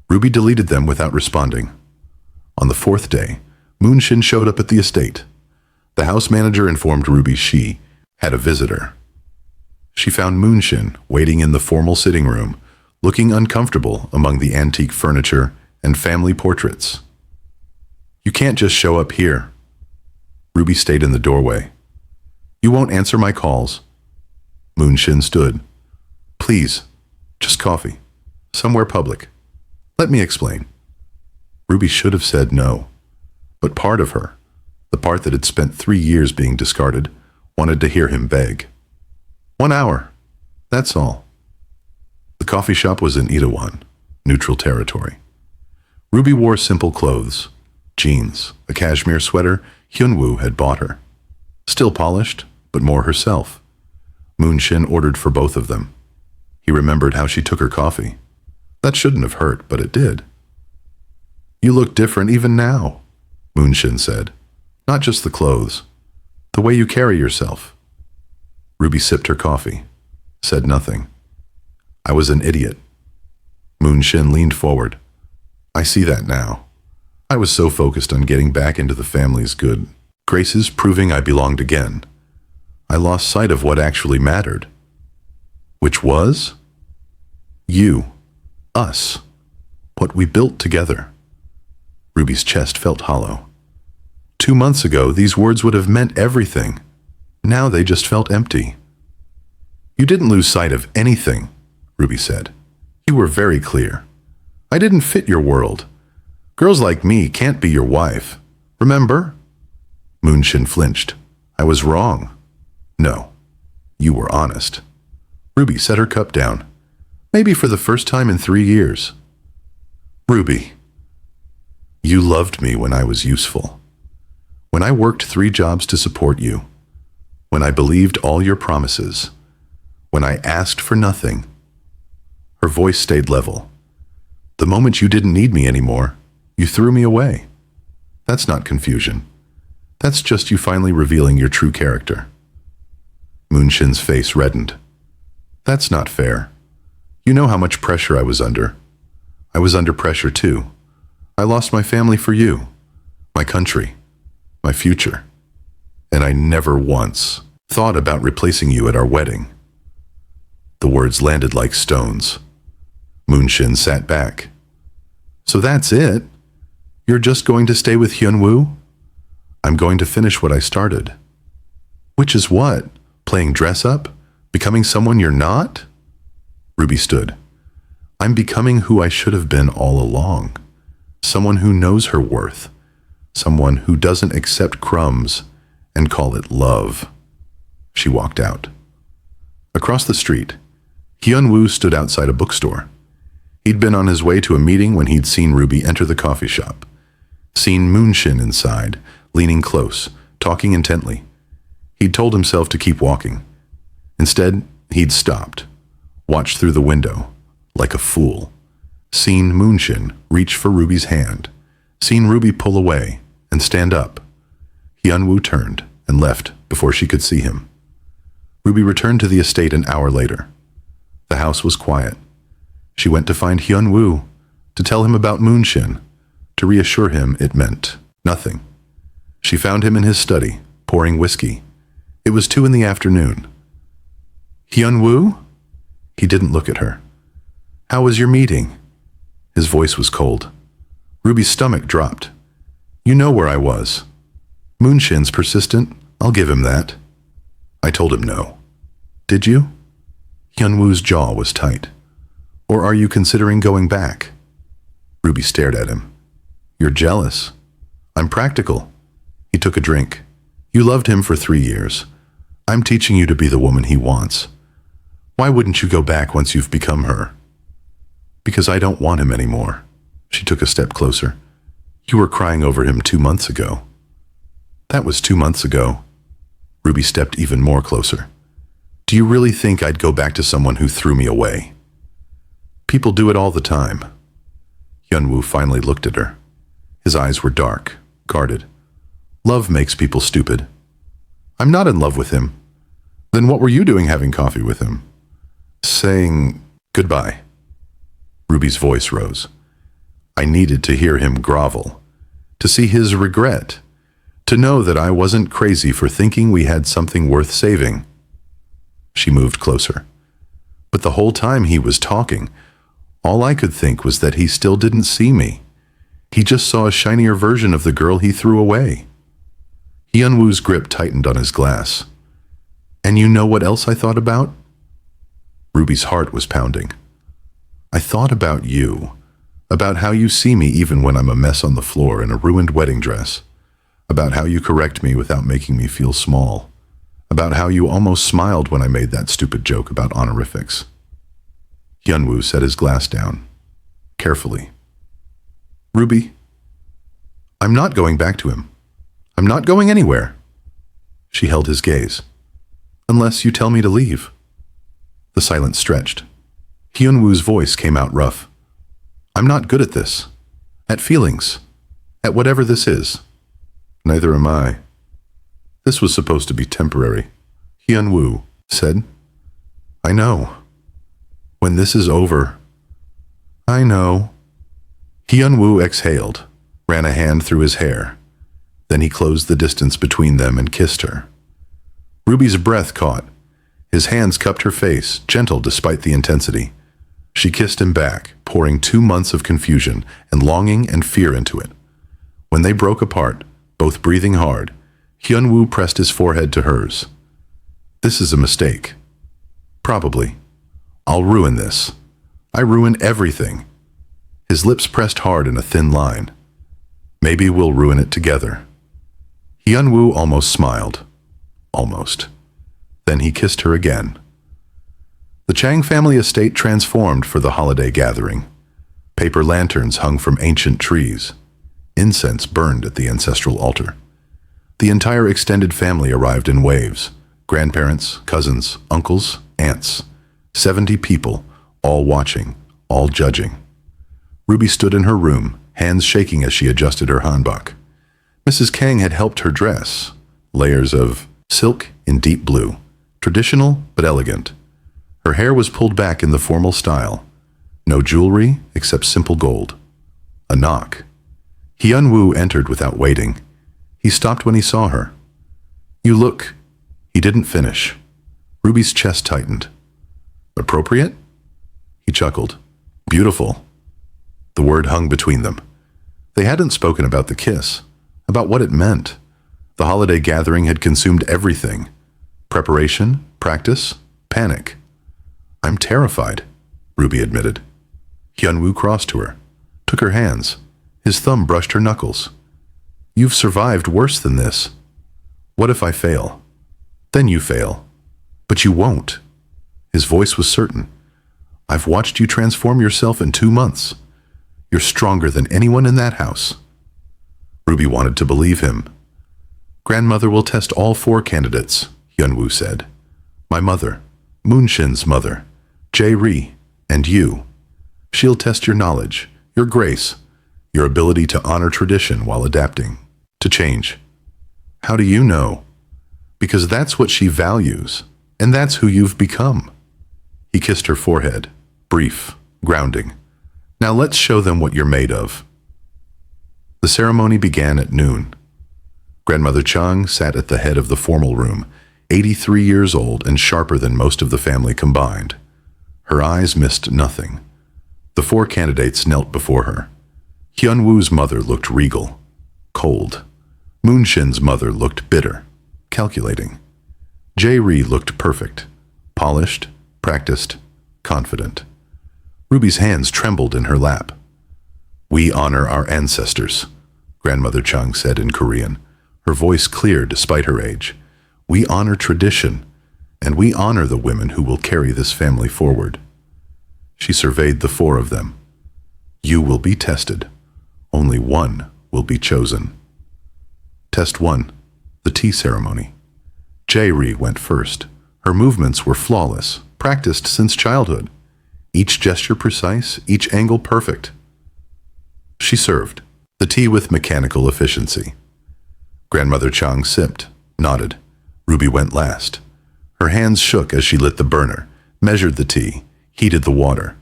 Ruby deleted them without responding. On the 4th day, Moonshin showed up at the estate. The house manager informed Ruby she had a visitor. She found Moonshin waiting in the formal sitting room, looking uncomfortable among the antique furniture and family portraits. "You can't just show up here." Ruby stayed in the doorway. "You won't answer my calls." Moonshin stood. "Please, just coffee. Somewhere public. Let me explain." Ruby should have said no, but part of her, the part that had spent 3 years being discarded, wanted to hear him beg. 1 hour. That's all. The coffee shop was in Itaewon, neutral territory. Ruby wore simple clothes, jeans, a cashmere sweater Hyunwoo had bought her. Still polished, but more herself. Moonshin ordered for both of them. He remembered how she took her coffee. That shouldn't have hurt, but it did. "You look different even now," Moonshin said. "Not just the clothes. The way you carry yourself." Ruby sipped her coffee, said nothing. "I was an idiot." Moonshin leaned forward. I see that now. I was so focused on getting back into the family's good graces, proving I belonged again. I lost sight of what actually mattered. Which was? You. Us. What we built together. Ruby's chest felt hollow. 2 months ago, these words would have meant everything. Now they just felt empty. You didn't lose sight of anything, Ruby said. You were very clear. I didn't fit your world. Girls like me can't be your wife. Remember? Moonshin flinched. I was wrong. No, you were honest. Ruby set her cup down. Maybe for the first time in 3 years. Ruby, you loved me when I was useful. When I worked 3 jobs to support you. When I believed all your promises. When I asked for nothing. Her voice stayed level. The moment you didn't need me anymore, you threw me away. That's not confusion. That's just you finally revealing your true character. Moonshin's face reddened. That's not fair. You know how much pressure I was under. I was under pressure too. I lost my family for you, my country, my future. And I never once thought about replacing you at our wedding. The words landed like stones. Moonshin sat back. So that's it? You're just going to stay with Hyunwoo? I'm going to finish what I started. Which is what? Playing dress up? Becoming someone you're not? Ruby stood. I'm becoming who I should have been all along. Someone who knows her worth. Someone who doesn't accept crumbs and call it love. She walked out. Across the street, Hyunwoo stood outside a bookstore. He'd been on his way to a meeting when he'd seen Ruby enter the coffee shop. Seen Moonshin inside, leaning close, talking intently. He'd told himself to keep walking. Instead, he'd stopped, watched through the window, like a fool. Seen Moonshin reach for Ruby's hand. Seen Ruby pull away and stand up. Hyunwoo turned and left before she could see him. Ruby returned to the estate an hour later. The house was quiet. She went to find Hyunwoo, to tell him about Moonshin, to reassure him it meant nothing. She found him in his study, pouring whiskey. It was 2 p.m. Hyunwoo? He didn't look at her. How was your meeting? His voice was cold. Ruby's stomach dropped. You know where I was. Moonshin's persistent, I'll give him that. I told him no. Did you? Hyunwoo's jaw was tight. Or are you considering going back? Ruby stared at him. You're jealous. I'm practical. He took a drink. You loved him for 3 years. I'm teaching you to be the woman he wants. Why wouldn't you go back once you've become her? Because I don't want him anymore. She took a step closer. You were crying over him 2 months ago. That was 2 months ago. Ruby stepped even more closer. Do you really think I'd go back to someone who threw me away? People do it all the time. Hyunwoo finally looked at her. His eyes were dark, guarded. Love makes people stupid. I'm not in love with him. Then what were you doing having coffee with him? Saying goodbye. Ruby's voice rose. I needed to hear him grovel, to see his regret, to know that I wasn't crazy for thinking we had something worth saving. She moved closer. But the whole time he was talking, all I could think was that he still didn't see me. He just saw a shinier version of the girl he threw away. Hyunwoo's grip tightened on his glass. And you know what else I thought about? Ruby's heart was pounding. I thought about you, about how you see me even when I'm a mess on the floor in a ruined wedding dress, about how you correct me without making me feel small, about how you almost smiled when I made that stupid joke about honorifics. Hyunwoo set his glass down, carefully. Ruby, I'm not going back to him. I'm not going anywhere. She held his gaze. Unless you tell me to leave. The silence stretched. Hyunwoo's voice came out rough. I'm not good at this. At feelings. At whatever this is. Neither am I. This was supposed to be temporary. Hyunwoo said. I know. When this is over. I know. Hyun-woo exhaled, ran a hand through his hair. Then he closed the distance between them and kissed her. Ruby's breath caught. His hands cupped her face, gentle despite the intensity. She kissed him back, pouring 2 months of confusion and longing and fear into it. When they broke apart, both breathing hard, Hyun-woo pressed his forehead to hers. "This is a mistake." "Probably. I'll ruin this. I ruin everything." His lips pressed hard in a thin line. "Maybe we'll ruin it together." Hyun-woo almost smiled. Almost. Then he kissed her again. The Chang family estate transformed for the holiday gathering. Paper lanterns hung from ancient trees. Incense burned at the ancestral altar. The entire extended family arrived in waves. Grandparents, cousins, uncles, aunts. 70 people, all watching, all judging. Ruby stood in her room, hands shaking as she adjusted her hanbok. Mrs. Kang had helped her dress. Layers of silk in deep blue. Traditional but elegant. Her hair was pulled back in the formal style. No jewelry except simple gold. A knock. Hyun-woo entered without waiting. He stopped when he saw her. "You look..." He didn't finish. Ruby's chest tightened. "Appropriate?" He chuckled. "Beautiful." The word hung between them. They hadn't spoken about the kiss, about what it meant. The holiday gathering had consumed everything. Preparation, practice, panic. "I'm terrified," Ruby admitted. Hyun-woo crossed to her, took her hands. His thumb brushed her knuckles. "You've survived worse than this. What if I fail?" "Then you fail. But you won't." His voice was certain. "I've watched you transform yourself in 2 months. You're stronger than anyone in that house." Ruby wanted to believe him. "Grandmother will test all 4 candidates," Hyun-woo said. "My mother, Moon-shin's mother, Jae-ri, and you. She'll test your knowledge, your grace, your ability to honor tradition while adapting, to change." "How do you know?" "Because that's what she values, and that's who you've become." He kissed her forehead, brief, grounding. "Now let's show them what you're made of." The ceremony began at noon. Grandmother Chung sat at the head of the formal room, 83 years old and sharper than most of the family combined. Her eyes missed nothing. The 4 candidates knelt before her. Hyun-woo's mother looked regal, cold. Moon-shin's mother looked bitter, calculating. Jae-ri looked perfect, polished, practiced, confident. Ruby's hands trembled in her lap. "We honor our ancestors," Grandmother Chung said in Korean, her voice clear despite her age. "We honor tradition, and we honor the women who will carry this family forward." She surveyed the 4 of them. "You will be tested. Only one will be chosen." Test 1, the tea ceremony. Jae-ri went first. Her movements were flawless, practiced since childhood. Each gesture precise, each angle perfect. She served, the tea with mechanical efficiency. Grandmother Chung sipped, nodded. Ruby went last. Her hands shook as she lit the burner, measured the tea, heated the water.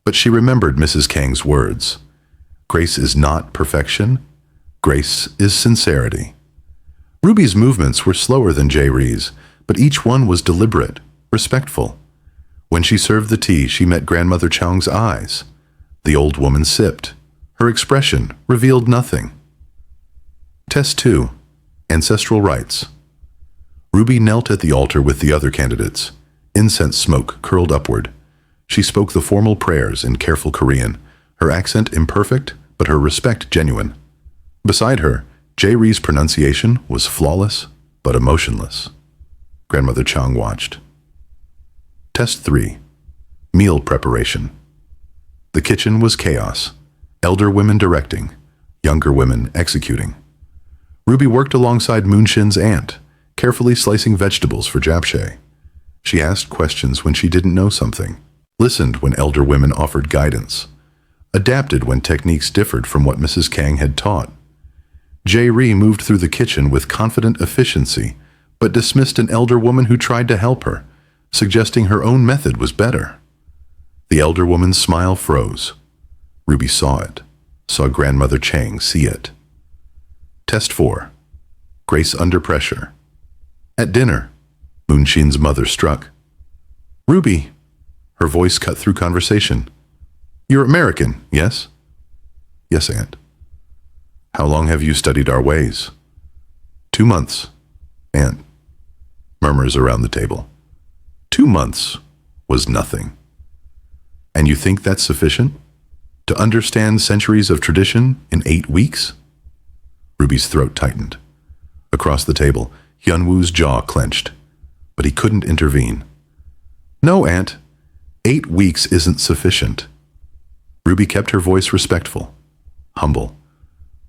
But she remembered Mrs. Kang's words. Grace is not perfection. Grace is sincerity. Ruby's movements were slower than Jae-ri's, but each one was deliberate, respectful. When she served the tea, she met Grandmother Chung's eyes. The old woman sipped. Her expression revealed nothing. Test 2. Ancestral Rites. Ruby knelt at the altar with the other candidates. Incense smoke curled upward. She spoke the formal prayers in careful Korean, her accent imperfect, but her respect genuine. Beside her, Jae-ri's pronunciation was flawless, but emotionless. Grandmother Chung watched. Test 3. Meal preparation. The kitchen was chaos. Elder women directing, younger women executing. Ruby worked alongside Moon-shin's aunt, carefully slicing vegetables for japchae. She asked questions when she didn't know something, listened when elder women offered guidance, adapted when techniques differed from what Mrs. Kang had taught. Jae-ri moved through the kitchen with confident efficiency, but dismissed an elder woman who tried to help her, suggesting her own method was better. The elder woman's smile froze. Ruby saw it, saw Grandmother Chang see it. Test 4. Grace under pressure. At dinner, Moonshin's mother struck. "Ruby," her voice cut through conversation. "You're American, yes?" "Yes, Aunt." "How long have you studied our ways?" "2 months, Aunt." Murmurs around the table. 2 months was nothing. "And you think that's sufficient? To understand centuries of tradition in 8 weeks?" Ruby's throat tightened. Across the table, Hyunwoo's jaw clenched, but he couldn't intervene. "No, Aunt. 8 weeks isn't sufficient." Ruby kept her voice respectful, humble.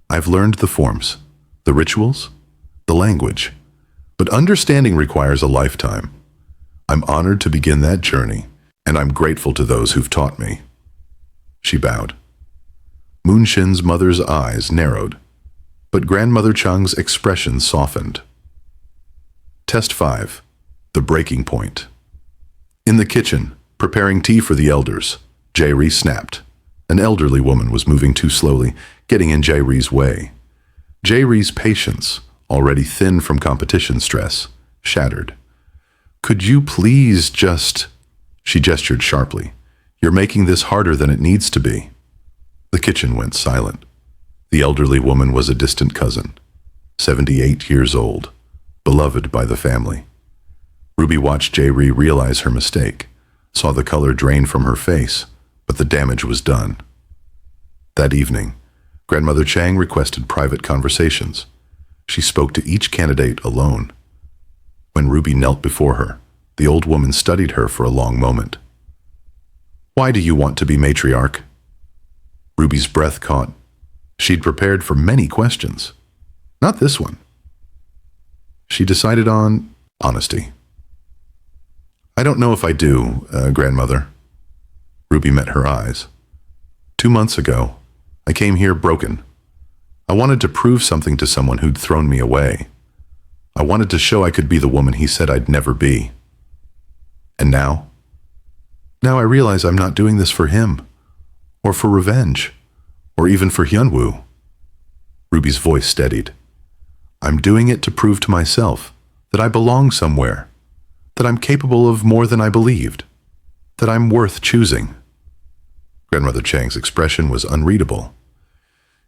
"I've learned the forms, the rituals, the language, but understanding requires a lifetime. I'm honored to begin that journey, and I'm grateful to those who've taught me." She bowed. Moonshin's mother's eyes narrowed, but Grandmother Chang's expression softened. Test 5. The breaking point. In the kitchen, preparing tea for the elders, Jae-ri snapped. An elderly woman was moving too slowly, getting in Jae-ri's way. Jae-ri's patience, already thin from competition stress, shattered. "Could you please just—" She gestured sharply. "You're making this harder than it needs to be." The kitchen went silent. The elderly woman was a distant cousin, 78 years old, beloved by the family. Ruby watched Jae-ri realize her mistake, saw the color drain from her face, but the damage was done. That evening, Grandmother Chang requested private conversations. She spoke to each candidate alone. When Ruby knelt before her, the old woman studied her for a long moment. "Why do you want to be matriarch?" Ruby's breath caught. She'd prepared for many questions. Not this one. She decided on honesty. "I don't know if I do, Grandmother." Ruby met her eyes. 2 months ago, I came here broken. I wanted to prove something to someone who'd thrown me away. I wanted to show I could be the woman he said I'd never be. And now? Now I realize I'm not doing this for him, or for revenge, or even for Hyunwoo. Ruby's voice steadied. I'm doing it to prove to myself that I belong somewhere, that I'm capable of more than I believed, that I'm worth choosing. Grandmother Chang's expression was unreadable.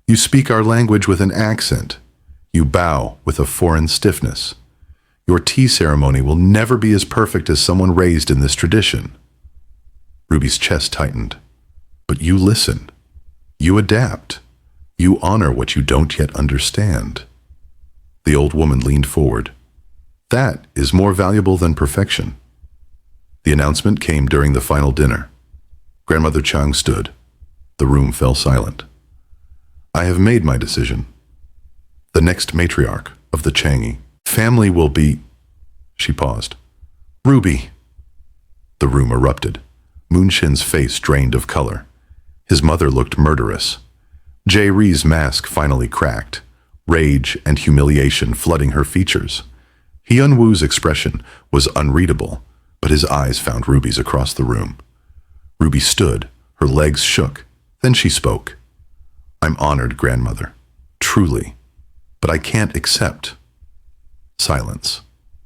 You speak our language with an accent. You bow with a foreign stiffness. Your tea ceremony will never be as perfect as someone raised in this tradition. Ruby's chest tightened. But you listen. You adapt. You honor what you don't yet understand. The old woman leaned forward. That is more valuable than perfection. The announcement came during the final dinner. Grandmother Chang stood. The room fell silent. I have made my decision. The next matriarch of the Changi family will be... She paused. Ruby! The room erupted. Moonshin's face drained of color. His mother looked murderous. Jae-ri's mask finally cracked, rage and humiliation flooding her features. Hyunwoo's expression was unreadable, but his eyes found Ruby's across the room. Ruby stood, her legs shook. Then she spoke. I'm honored, Grandmother. Truly. But I can't accept. Silence.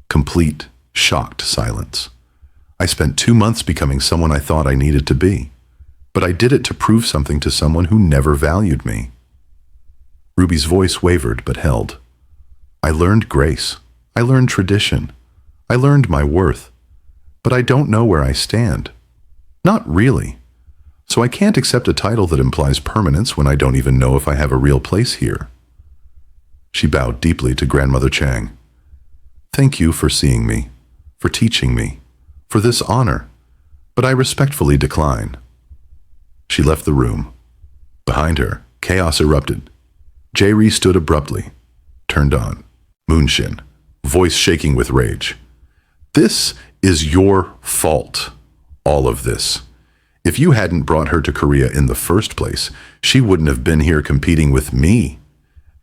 Complete, shocked silence. I spent 2 months becoming someone I thought I needed to be. But I did it to prove something to someone who never valued me. Ruby's voice wavered but held. I learned grace. I learned tradition. I learned my worth. But I don't know where I stand. Not really. So I can't accept a title that implies permanence when I don't even know if I have a real place here. She bowed deeply to Grandmother Chang. Thank you for seeing me, for teaching me, for this honor, but I respectfully decline. She left the room. Behind her, chaos erupted. Jae-ri stood abruptly, turned on. Moonshin, voice shaking with rage. This is your fault, all of this. If you hadn't brought her to Korea in the first place, she wouldn't have been here competing with me.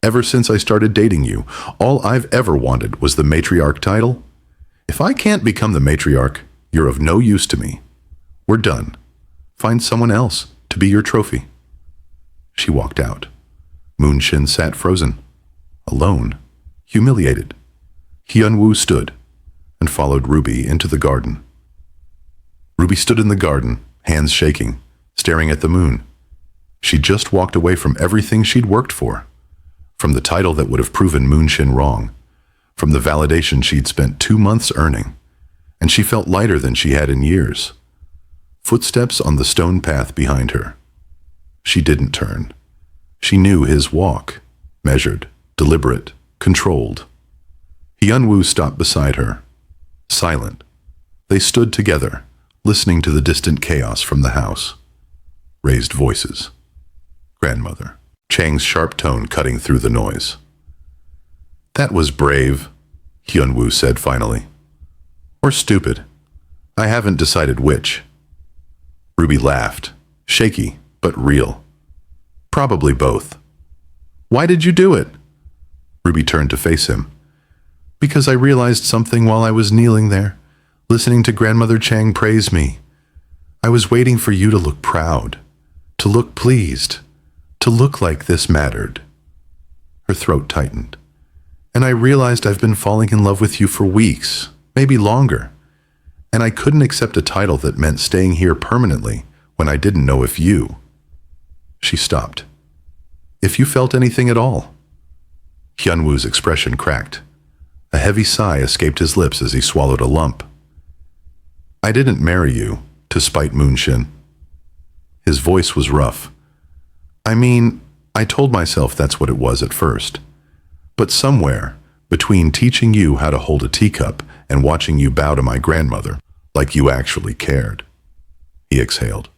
Ever since I started dating you, all I've ever wanted was the matriarch title. If I can't become the matriarch, you're of no use to me. We're done. Find someone else to be your trophy. She walked out. Moonshin sat frozen, alone, humiliated. Hyunwoo stood and followed Ruby into the garden. Ruby stood in the garden, hands shaking, staring at the moon. She just walked away from everything she'd worked for, from the title that would have proven Moonshin wrong, from the validation she'd spent 2 months earning, and she felt lighter than she had in years. Footsteps on the stone path behind her. She didn't turn. She knew his walk, measured, deliberate, controlled. Hyunwoo stopped beside her, silent. They stood together, listening to the distant chaos from the house. Raised voices. Grandmother. Chang's sharp tone cutting through the noise. "That was brave," Hyunwoo said finally. "Or stupid. I haven't decided which." Ruby laughed, shaky but real. "Probably both." "Why did you do it?" Ruby turned to face him. "Because I realized something while I was kneeling there, listening to Grandmother Chang praise me. I was waiting for you to look proud, to look pleased, to look like this mattered." Her throat tightened. "And I realized I've been falling in love with you for weeks, maybe longer. And I couldn't accept a title that meant staying here permanently when I didn't know if you..." She stopped. "If you felt anything at all." Hyunwoo's expression cracked. A heavy sigh escaped his lips as he swallowed a lump. "I didn't marry you to spite Moonshin." His voice was rough. "I mean, I told myself that's what it was at first. But somewhere, between teaching you how to hold a teacup and watching you bow to my grandmother, like you actually cared," he exhaled,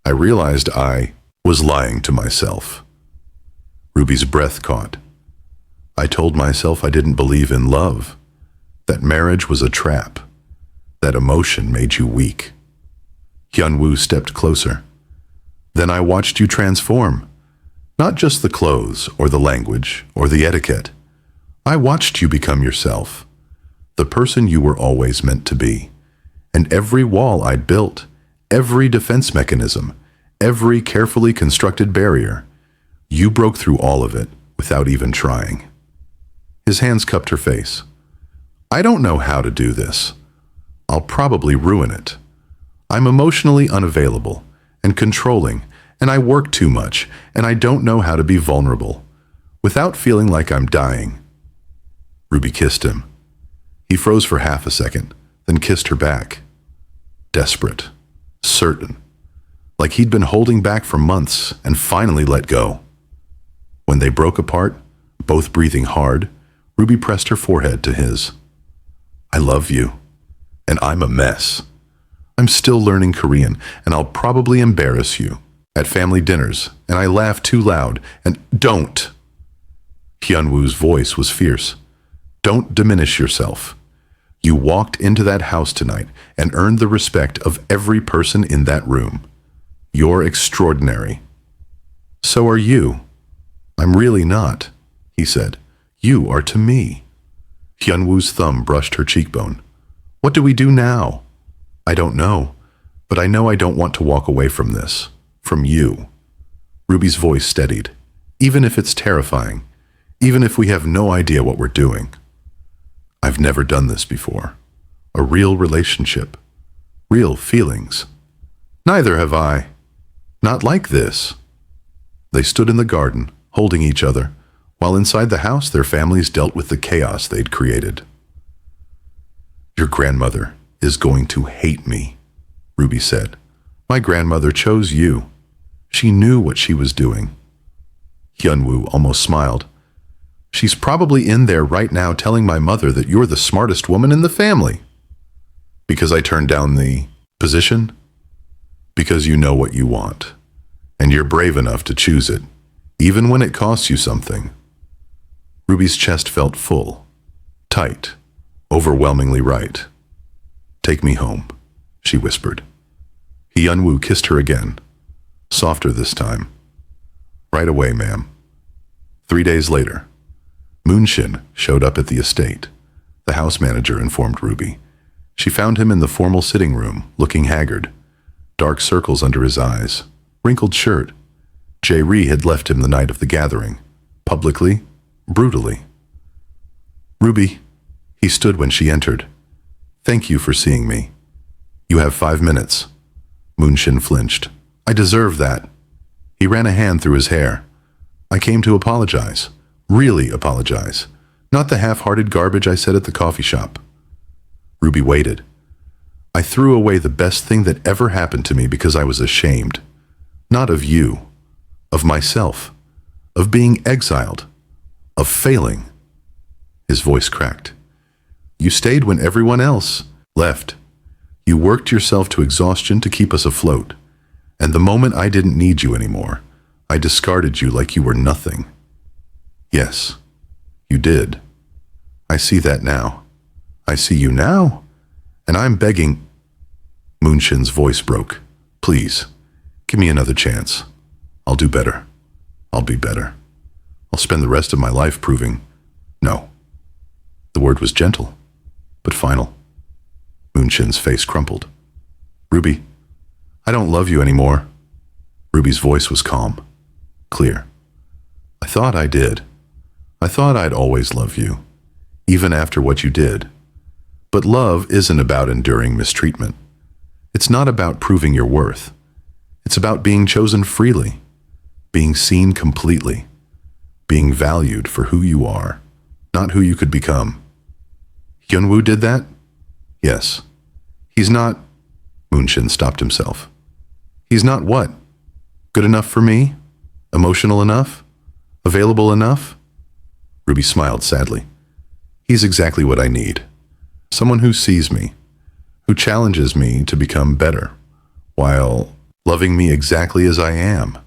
"I realized I was lying to myself." Ruby's breath caught. "I told myself I didn't believe in love, that marriage was a trap, that emotion made you weak." Hyunwoo stepped closer. "Then I watched you transform. Not just the clothes or the language or the etiquette. I watched you become yourself, the person you were always meant to be. And every wall I'd built, every defense mechanism, every carefully constructed barrier, you broke through all of it without even trying." His hands cupped her face. "I don't know how to do this. I'll probably ruin it. I'm emotionally unavailable and controlling, and I work too much, and I don't know how to be vulnerable without feeling like I'm dying." Ruby kissed him. He froze for half a second, then kissed her back. Desperate, certain, like he'd been holding back for months and finally let go. When they broke apart, both breathing hard, Ruby pressed her forehead to his. "I love you, and I'm a mess. I'm still learning Korean, and I'll probably embarrass you at family dinners, and I laugh too loud, and don't." Hyunwoo's voice was fierce. "Don't diminish yourself. You walked into that house tonight and earned the respect of every person in that room. You're extraordinary. So are you." "I'm really not," he said. "You are to me." Hyunwoo's thumb brushed her cheekbone. "What do we do now?" "I don't know, but I know I don't want to walk away from this. From you." Ruby's voice steadied. "Even if it's terrifying, even if we have no idea what we're doing. I've never done this before. A real relationship. Real feelings. Neither have I. Not like this." They stood in the garden, holding each other, while inside the house their families dealt with the chaos they'd created. "Your grandmother is going to hate me," Ruby said. "My grandmother chose you. She knew what she was doing." Hyunwoo almost smiled. "She's probably in there right now telling my mother that you're the smartest woman in the family." "Because I turned down the position?" "Because you know what you want, and you're brave enough to choose it, even when it costs you something." Ruby's chest felt full, tight, overwhelmingly right. "Take me home," she whispered. Hyunwoo kissed her again, softer this time. "Right away, ma'am." 3 days later, Moonshin showed up at the estate. The house manager informed Ruby. She found him in the formal sitting room, looking haggard, dark circles under his eyes, wrinkled shirt. Jae-ri had left him the night of the gathering, publicly, brutally. "Ruby," he stood when she entered. "Thank you for seeing me. You have 5 minutes." Moonshin flinched. "I deserve that." He ran a hand through his hair. "I came to apologize. Really apologize. Not the half-hearted garbage I said at the coffee shop." Ruby waited. "I threw away the best thing that ever happened to me because I was ashamed. Not of you. Of myself. Of being exiled. Of failing." His voice cracked. "You stayed when everyone else left. You worked yourself to exhaustion to keep us afloat. And the moment I didn't need you anymore, I discarded you like you were nothing." "Yes, you did. I see that now. I see you now. And I'm begging—" Moonshin's voice broke. "Please, give me another chance. I'll do better. I'll be better. I'll spend the rest of my life proving—" "No." The word was gentle, but final. Moonshin's face crumpled. "Ruby, I don't love you anymore." Ruby's voice was calm, clear. "I thought I did. I thought I'd always love you, even after what you did. But love isn't about enduring mistreatment. It's not about proving your worth. It's about being chosen freely, being seen completely, being valued for who you are, not who you could become." "Hyunwoo did that?" "Yes. He's not—" Moonshin stopped himself. "He's not what? Good enough for me? Emotional enough? Available enough?" Ruby smiled sadly. "He's exactly what I need. Someone who sees me, who challenges me to become better, while loving me exactly as I am,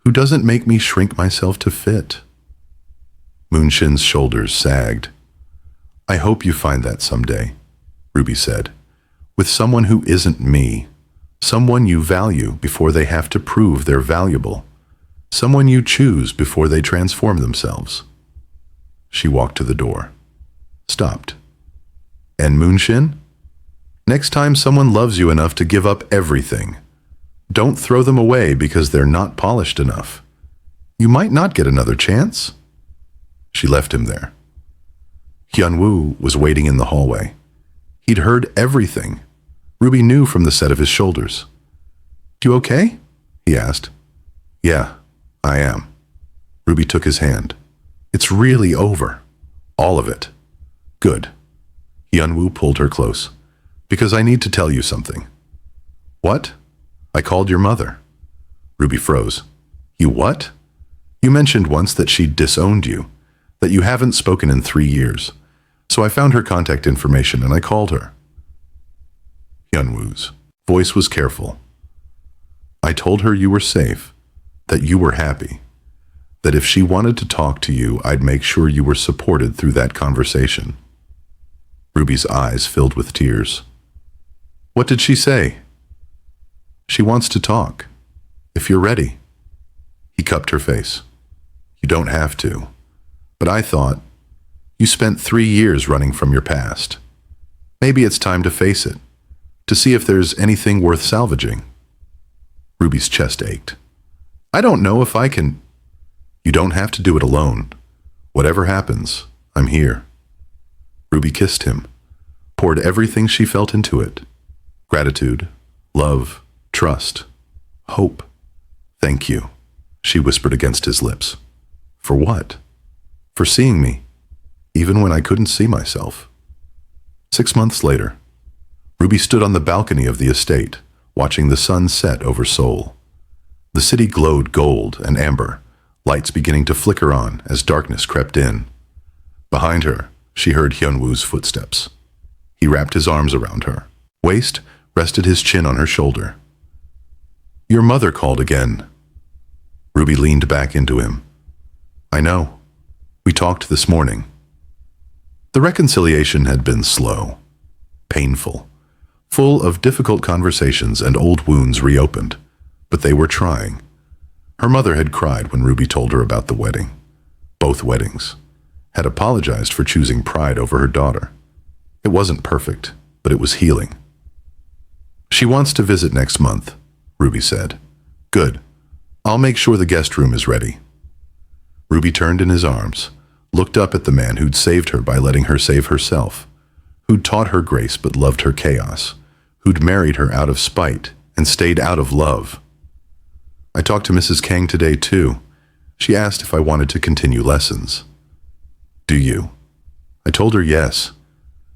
who doesn't make me shrink myself to fit." Moonshin's shoulders sagged. "I hope you find that someday," Ruby said. "With someone who isn't me. Someone you value before they have to prove they're valuable. Someone you choose before they transform themselves." She walked to the door. Stopped. "And Moonshin? Next time someone loves you enough to give up everything, don't throw them away because they're not polished enough. You might not get another chance." She left him there. Hyunwoo was waiting in the hallway. He'd heard everything. Ruby knew from the set of his shoulders. "You okay?" he asked. "Yeah, I am." Ruby took his hand. "It's really over. All of it." "Good." Hyunwoo pulled her close. "Because I need to tell you something." "What?" "I called your mother." Ruby froze. "You what?" "You mentioned once that she disowned you, that you haven't spoken in 3 years. So I found her contact information and I called her." Hyunwoo's voice was careful. "I told her you were safe, that you were happy, that if she wanted to talk to you, I'd make sure you were supported through that conversation." Ruby's eyes filled with tears. "What did she say?" "She wants to talk. If you're ready." He cupped her face. "You don't have to. But I thought, you spent 3 years running from your past. Maybe it's time to face it, to see if there's anything worth salvaging." Ruby's chest ached. "I don't know if I can—" "You don't have to do it alone. Whatever happens, I'm here." Ruby kissed him, poured everything she felt into it. Gratitude, love, trust, hope. "Thank you," she whispered against his lips. "For what?" "For seeing me, even when I couldn't see myself." 6 months later, Ruby stood on the balcony of the estate, watching the sun set over Seoul. The city glowed gold and amber, lights beginning to flicker on as darkness crept in. Behind her, she heard Hyunwoo's footsteps. He wrapped his arms around her. Waist rested his chin on her shoulder. "Your mother called again." Ruby leaned back into him. "I know. We talked this morning." The reconciliation had been slow, painful, full of difficult conversations and old wounds reopened, but they were trying. Her mother had cried when Ruby told her about the wedding. Both weddings. Had apologized for choosing pride over her daughter. It wasn't perfect, but it was healing. "She wants to visit next month," Ruby said. "Good. I'll make sure the guest room is ready. Ruby turned in his arms, looked up at the man who'd saved her by letting her save herself, who'd taught her grace but loved her chaos, who'd married her out of spite and stayed out of love. I talked to Mrs. Kang today too. She asked if I wanted to continue lessons. Do you? I told her yes.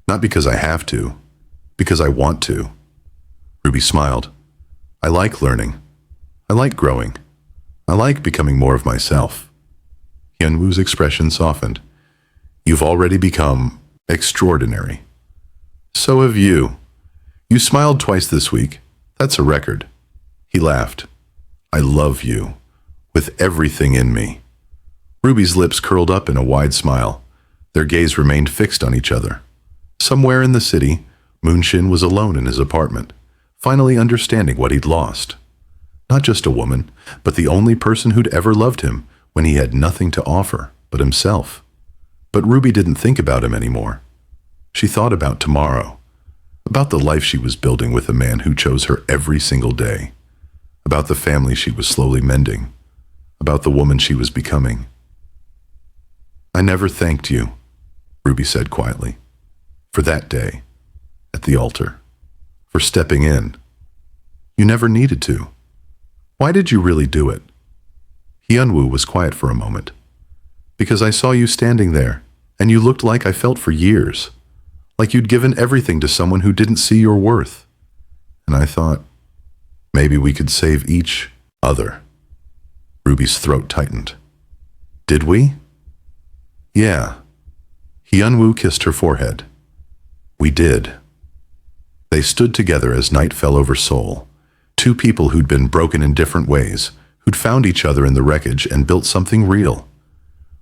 Not because I have to, because I want to. Ruby smiled. I like learning. I like growing. I like becoming more of myself. Hyunwoo's expression softened. You've already become extraordinary. So have you. You smiled twice this week. That's a record. He laughed. I love you. With everything in me. Ruby's lips curled up in a wide smile. Their gaze remained fixed on each other. Somewhere in the city, Moonshin was alone in his apartment, finally understanding what he'd lost. Not just a woman, but the only person who'd ever loved him when he had nothing to offer but himself. But Ruby didn't think about him anymore. She thought about tomorrow, about the life she was building with a man who chose her every single day, about the family she was slowly mending, about the woman she was becoming. I never thanked you, Ruby said quietly, for that day, at the altar, for stepping in. You never needed to. Why did you really do it? Hyunwoo was quiet for a moment. Because I saw you standing there, and you looked like I felt for years, like you'd given everything to someone who didn't see your worth. And I thought, maybe we could save each other. Ruby's throat tightened. Did we? Yeah. Hyunwoo kissed her forehead. We did. They stood together as night fell over Seoul. Two people who'd been broken in different ways, who'd found each other in the wreckage and built something real.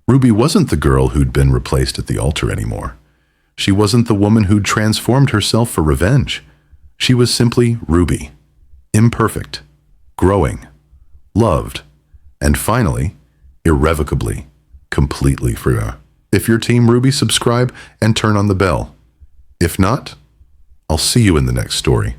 Ruby wasn't the girl who'd been replaced at the altar anymore. She wasn't the woman who'd transformed herself for revenge. She was simply Ruby. Imperfect, growing, loved, and finally, irrevocably, completely free. If you're Team Ruby, subscribe and turn on the bell. If not, I'll see you in the next story.